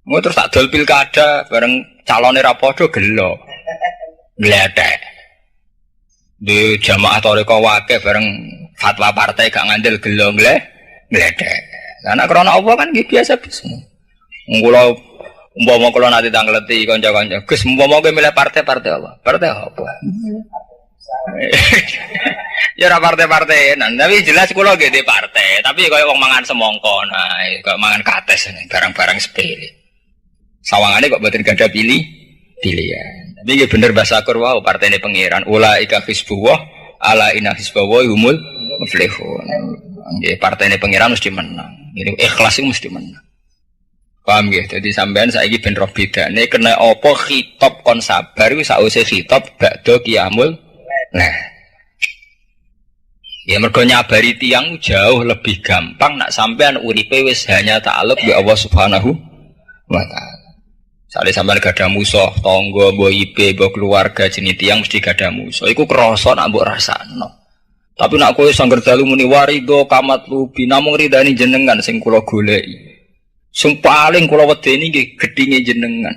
Mau terus tak dol pilkada bareng calone ra padha gelo. Gledek. Di jamaah toreko wake bareng fatwa partai gak ngandel gelo gledek. Karena krana Allah kan nggih biasa-biasa. Kula umpama kula nate tangleti kanca-kanca, Gus umpama kowe milih partai-partai apa? Partai apa? Ya ora partai-partai, tapi jelas kula nggih di partai, tapi kaya wong mangan semongko, nah kaya mangan kates barang-barang sepele. Sawangane kok mboten gadah pilihan. Tapi nggih bener bahasa Qur'an wau partene pangeran, ulaika hizbullah ala inna hizballahi humul muflihun. Nggih partene pangeran mesti menang. Ini ikhlas itu mesti menang. Paham nggih? Dadi sampean saiki ben roh bedane kena apa khitab kon sabar iku sause khitab ba'da qiyamul. Nah. Ya mergo nyabari tiyang jauh lebih gampang nak sampean uripe wis hanya ta'alluq bi Allah Subhanahu wa taala. Sale sampean gadah musuh, tangga, mbok ipe, mbok keluarga jenis tiyang mesti gadah musuh. Iku krasa nak mbok rasakno. Tapi nak kowe sangger dalu muni warido kamat lubi namung ridani jenengan sing kula goleki. Sing paling kula wedeni nggih gedhinge jenengan.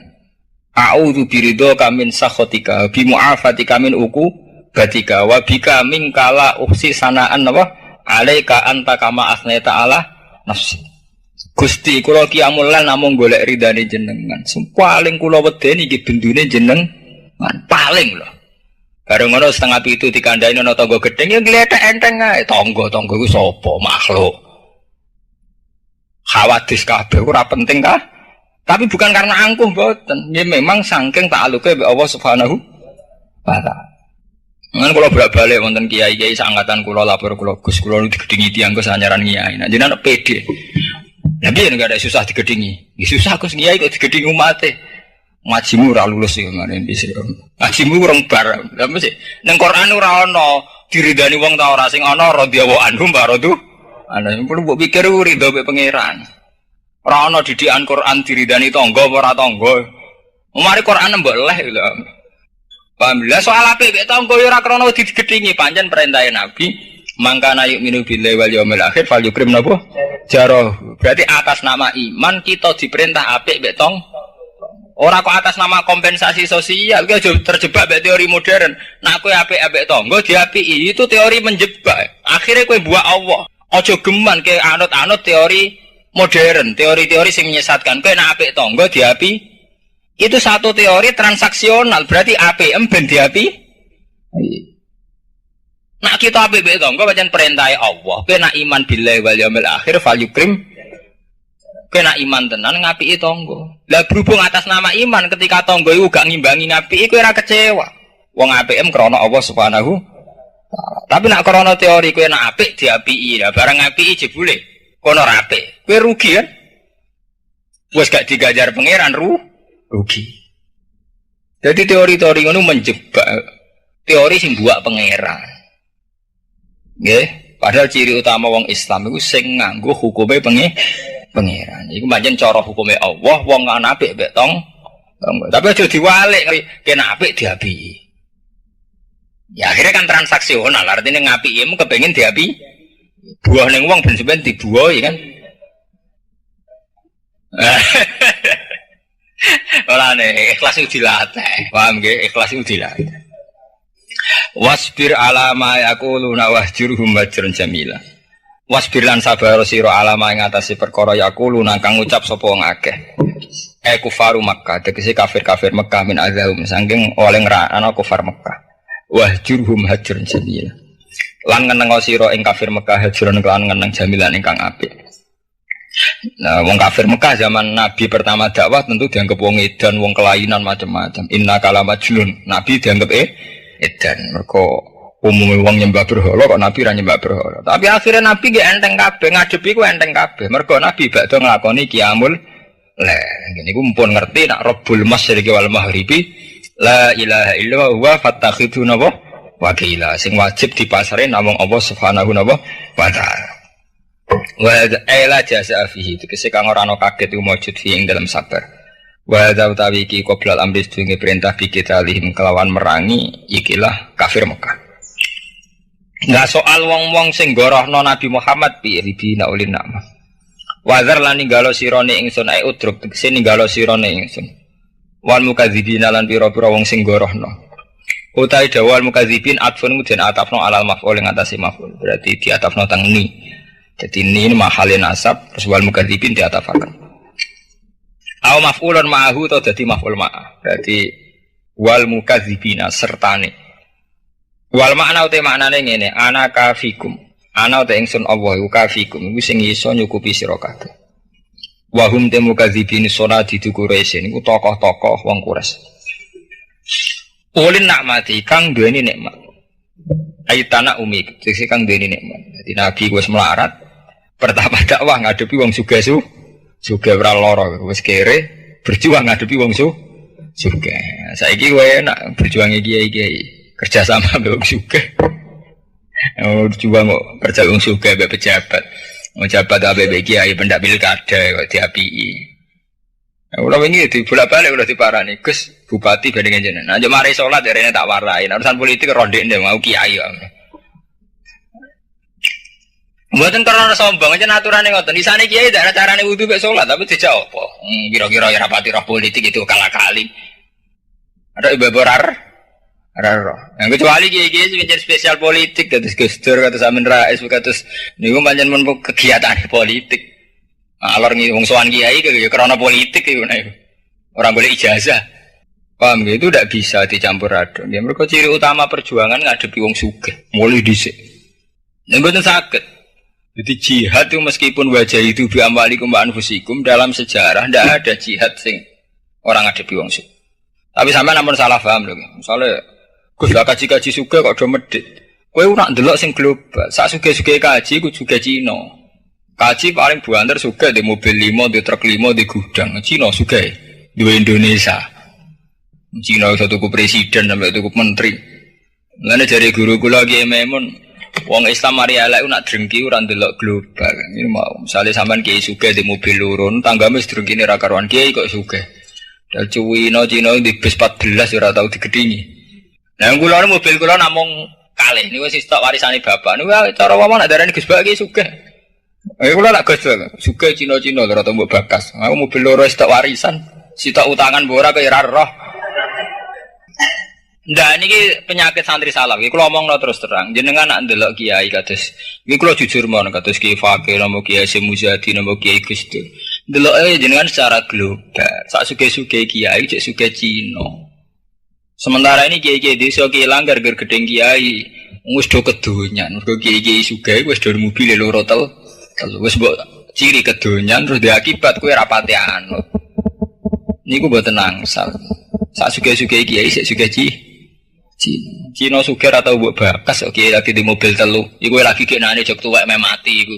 A'udzu biridho kamin sakhatika bi mu'afatika min uku batika wa bika min kala uhsi sanaan apa alaika anta kama asnaita ala nafsi. Gusti kula qiyamul lail namung golek ridane jenengan. Sing paling kula wedeni nggih bendune jenengan paling lho. Bareng ngono setengah pitu dikandhani ana tangga gedeng ya glethek enteng ae. Tangga iku sapa? Makhluk. Khawatir kabeh ora penting kah? Tapi bukan karena angkuh mboten. Ya memang saking ta'aluke mbek Allah Subhanahu wa taala. Ngan kula bolak-balik wonten kiai-kiai sangkatan kula lapor kula Gus kula digedhingi tiyang Gus anyaran kiai. Nah jenengan pede. Lah piye enggak ada susah digedhingi. Ya susah Gus kiai kok digedhingi umate. Ngajimu ora lulus iki ngene iki. Ngajimu urung bar. Lah mesti ning Quran ora ana diridani wong ta ora sing ana radhiyallahu anhum baradu. Ana perlu mbok pikir ridho mek pangeran. Ora ana didikan Quran diridani tangga apa ora tangga. Mari Quran mbok leh lho. Paham lah soal apik mek tangga ya ora krana digedhingi pancen perintahe Nabi. Mangkana yu'minu billahi wal yawmil akhir falyukrim napa jarah. Berarti atas nama iman kita diperintah apik mek tong. Ora kok atas nama kompensasi sosial ki aja terjebak mek teori modern. Nek kowe apik-apik tangga diapiki itu teori menjebak. Akhirnya kowe buak Allah. Aja geman ke anut-anut teori modern, teori-teori sing menyesatkan. Kowe nek apik tangga diapi itu satu teori transaksional. Berarti APM ben diapi. Nak kita apik mek tangga pancen perintahe Allah. Kowe nak iman billahi wal yaumil akhir falyukrim. Kowe nak iman tenan ngapiki tangga. Lah berhubung atas nama iman ketika tangga iku gak ngimbangi ngapiki kowe ora kecewa. Wong APM krana Allah Subhanahu taala. Tapi nak krana teori kowe nak apik diapiki. Lah barang apiki jebule kono ora apik. Kowe rugi kan? Wes gak digajar pangeran rugi. Jadi teori-teori ngono menjebak. Teori sing buak pangeran. Nggih, padahal ciri utama wong Islam iku sing nganggo hukume pangeran. Iku pancen cara hukume Allah, wong ana apik mek tong. Tapi aja diwalik, kena apik diapiki. Ya akhirnya kan transaksional, artinya ngapikimu kepengin diapi. Buah ning wong ben sampean dibuahi kan. Ora nek ikhlas itu dilatih. Paham nggih? Ikhlas itu dilatih. Wasbir ala ma yaquluna wahjurhum wajran jamila. Wasbir lan sabar sira alama ing atase perkara yaqulu nang kang ngucap sapa wong akeh. Kufaru Makkah, tegese kafir-kafir Mekah min azahum saking oleh ngrana kufar Mekah. Wahjurhum hajrun jamil. Lan ngeneng sira ing kafir Mekah hajrun lan ngeneng jamilan ingkang apik. Nah, wong kafir Mekah zaman Nabi pertama dakwah tentu dianggap wong edan, wong kelainan macam-macam. Inna kala majnun. Nabi dianggap edan. Mergo umumnya wong nyembah berhala kok Nabi ra nyembah berhala. Tapi akhirnya Nabi ge enteng kabeh, ngadepi ku enteng kabeh. Mergo Nabi bakdo nglakoni qiyamul ngene iku mumpun ngerti nak Rabbul Masyriqi wal Maghribi la ilaha illallah wa fattakhidhu napa wakila sing wajib dipasare namung Allah Subhanahu wa taala. Wa ila jasa fihi tegese kang ora ana kaget iku maujud fi ing dalam sabar. Wa utawi iki qoblal amri sedurunge perintah bikitalihim kelawan merangi ikilah kafir Mekah. Enggak soal wong-wong sing gorohno Nabi Muhammad bi ribina ulin nakmah. Wazar lan ninggalo sirone ingsun ae udruk tegese ninggalo sirone ingsun. Wal mukadzibina lan pira-pira wong sing gorohno. Utai dawal mukadzibin atfun mudhen atafno alal maf'ul ing atase maf'ul. Berarti diatafno teng ni. Jadi ni mahalin nasab terus wal mukadzibin diatafaken. Au maf'ulun ma'ahu atau dadi maf'ul ma'ah. Berarti wal mukadzibina sertane. Wal makna uta maknane ngene, ana kafikum. Ana uta ingsun Allah iku kafikum iku sing iso nyukupi sira kabeh. Wa hum temu kadzibin sonadi di Quraisy niku tokoh-tokoh wong Quraisy. Ulin nikmati kang duweni nikmat. Aitana umi sing kang duweni nikmat. Dadi Nabi wis melarat pertama dakwah ngadepi wong sugih ora lara wis kere berjuang ngadepi wong sugih. Saiki kowe enak berjuang kiai-kiai kerja sama mbek wong sugih. Coba mau kerja wong sugih mbek pejabat. Mau jabat ABB kiai pendak pilkada kok diapii. Ora wingi dibolak-balik udah diparani, Gus bupati banding jenengan. Nah, yo mari salat derene tak warai. Urusan politik rondekne mau kiai kok. Mboten karena sombong aja aturane ngoten. Disane kiai dak carane wudu mek salat tapi dijak apa? Kira-kira ya rapati roh politik itu kala-kali. Ada ibu borar. Raro. Yang kecuali kiai-kiai sing menjadi spesial politik kados Gus Dur kados Amin Rais kados niku pancen men kegiatan politik. Alor ngi wong sowan kiai kaya krana politik iku nek. Ora boleh ijazah. Paham gitu tidak bisa dicampur aduk. Ya mergo ciri utama perjuangan ngadepi wong sugih. Mulai dhisik. Nek mboten saged. Jadi jihad itu meskipun wajah itu bi amwalikum wa anfusikum dalam sejarah ndak ada jihad sing orang ngadepi wong sugih. Tapi sampean namun salah paham lho. Misale Gus lah kaji-kaji sugih kok do medhit. Kowe ora ndelok sing global. Sak sugih-sugih kaji ku juga Cina. Kaji paling buanter sugih di mobil 5, di truk 5, di gudang. Cina sugih duwe Indonesia. Cina iso tuku presiden sampai tuku menteri. Lane jare guru kula Ki Memun, wong Islam mari elek nak drengki ora ndelok global. Ini mau misale sampean kiai sugih di mobil lurun, tanggane drengkine ra karuan kiai kok sugih. Dal Cina di bis 14 ora tau digedhingi. Nah, kula mobil kula namung kalih niku wis stok warisane bapak. Niku cara wae nak darani Gus Bak iki sugih. Kula nak Gus sugih Cina-Cina ora tau mbok bakas. Aku mobil loro stok warisan, sitok utangan mbok ora kaya ora roh. Ndak niki penyakit santri salaf. Iki kula omongno terus terang. Jenengan nak ndelok kiai kados iki kula jujur mon kados Ki Fakih napa Kiai Semuzadi napa Kiai Gus Dur. Ndeloke jenengan secara global. Sak sugih-sugih kiai cek sugih Cina. Sementara ini kiai-kiai desa kiai langgar gedeng kiai wis do kedonyan. Mergo kiai-kiai sugih wis do mobil loro tel. Wis mbok ciri kedonyan terus diakibat kowe ra pati anut. Niku mboten angsal. Sak sugih-sugih kiai sik sugih Cina sugih ora tau mbok bakas kok kiai lagi di mobil telu. Iku lagi kenane jog tuwek meh mati iku.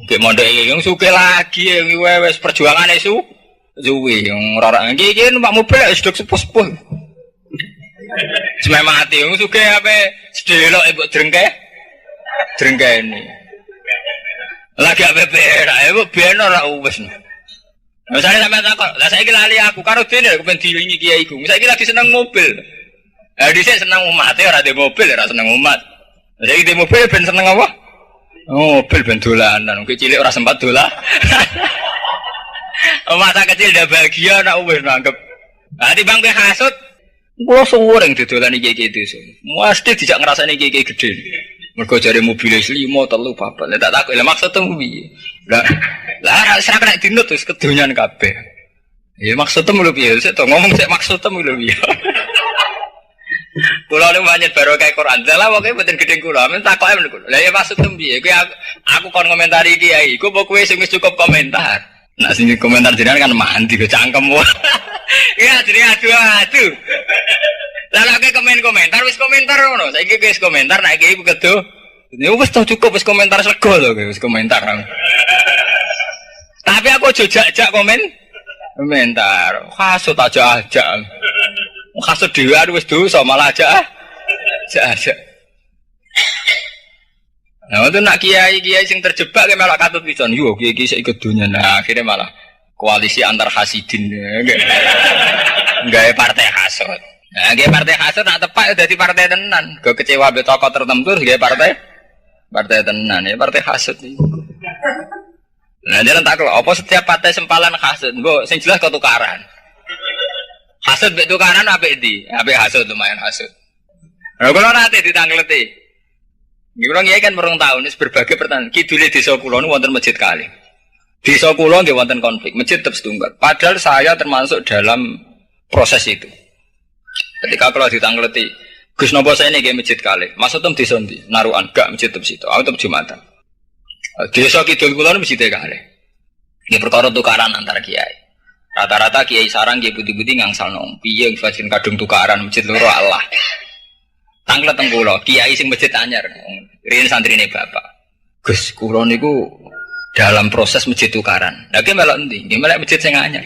Gek mondok iki sugih lagi wis perjuangane suwi yang ora iki numpak mobil wis dok sepuh-sepuh. Cuma mati, yang suka apa? Sedelok ibu drengkeni. Lagi apa berak? Ibu benar lah ubes. Misalnya sampai takut, lah saya lali aku karo dene aku pengen dilingi kiai ku. Saya lagi seneng mobil. Di saya seneng umat, ora di mobil, ora seneng umat. Saya di mobil ben seneng apa? Mobil ben dolanan, mungkin cilik ora sempat dolan. Masa kecil dah bahagia nak ubes nangkep. Di bangke hasut. Kulo suwering didolani kiai-kiai desa. Mesti dijak ngrasani kiai-kiai gedhe. Mergo jare mobil 5 3 papat. Lah tak takok, lah maksudmu piye? Lah ora kena dinut wis kedonyan kabeh. Ya maksudmu lho piye? Sik to ngomong sik maksudmu lho piye. Kula nu manut barokah Quran. Lah pokoke mboten gedhe kula, men takoke men kula. Lah ya maksudmu piye? Kuwi aku kon komentari kiai, iku apa kowe sing wis cukup komentar? Nah sing komentar jenengan kan mandi go cangkem. Ya jenenge adu-adu. Lah lagi komentar wis komentar ngono. Saiki wis komentar nek iki kedo. Ya wis cukup wis komentar sego lho wis komentar. Tapi aku jajak komentar. Hasud aja. Hasud dhewe wis dosa malah aja. Nah, itu nak kiai sing terjebak malah katut pisan. Yo kiai sik ikut dunya. Nah, akhirnya malah koalisi antar hasidin. Gawe partai hasud. Nah, gawe partai hasud nak tepak dadi partai tenan. Go kecewa be tokoh tertentu gawe partai tenan ya partai hasud iki. Nah, jangan tak kalau apa setiap partai sempalan hasud. Mbok sing jelas kok tukaran. Hasud mbek tukaran apik ndi? Apik hasud lumayan hasud. Nah, kalau nanti ditanggleti. Kula nggih kan merung tahun wis berbagai pertanyaan. Kidule desa kula nu wonten masjid kalih. Desa kula nggih wonten konflik, masjid tetep setunggal. Padahal saya termasuk dalam proses itu. Ketika kalau ditanggleti, Gus napa saya nggih masjid kalih. Maksudnya desa ndi? Narukan gak masjid tetep situ. Aku tetep Jumatan. Desa kidul kula nu masjid kalih. Nggih perkara tukaran antar kiai. Rata-rata kiai sarang nggih putih-putih ngangsalno piye fajen kadung tukaran masjid loro Allah. Tanglet teng kula, kiai sing masjid anyar. Riyen santrine bapak. Gus, kula niku dalam proses masjid tukaran. Lah ki melok endi? Nggih melok masjid sing anyar.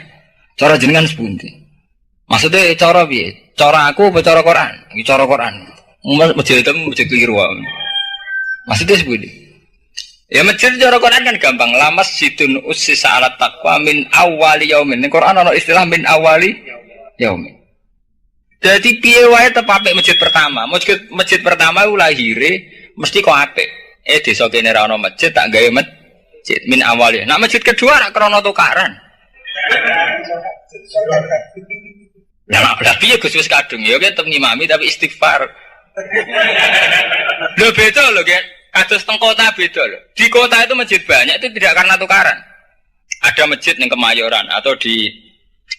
Cara jenengan sepundi? Maksudnya cara piye? Cara aku apa cara Quran? Iki cara Quran. Masjid itu masjid keliru wae. Maksudnya sepundi? Ya masjid cara Quran kan gampang. La masjidun ussisa 'ala taqwa min awwali yaumin. Ning Quran ana istilah min awwali yaumin. Jadi piye wae tetep apik masjid pertama. Masjid pertama ku lahire mesti kok apik. Desa kene ra ono masjid tak gawe masjid min awwali. Nah masjid kedua ra krana tukaran. Lah piye Gus wis kadung ya tetep ngimami tapi istighfar. Lho beda lho Gen. Kados teng kota beda loh. Di kota itu masjid banyak itu tidak karena tukaran. Ada masjid yang Kemayoran atau di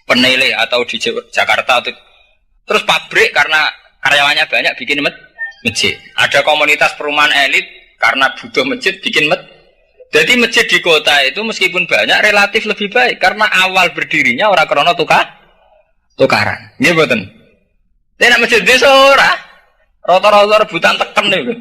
Penele atau di Jakarta atau terus pabrik karena karyawannya banyak bikin masjid. Ada komunitas perumahan elit karena butuh masjid bikin masjid. Jadi masjid di kota itu meskipun banyak relatif lebih baik karena awal berdirinya orang karena tukaran. Nggih mboten. Nek masjid desa ora rata-rata rebutan teken niku.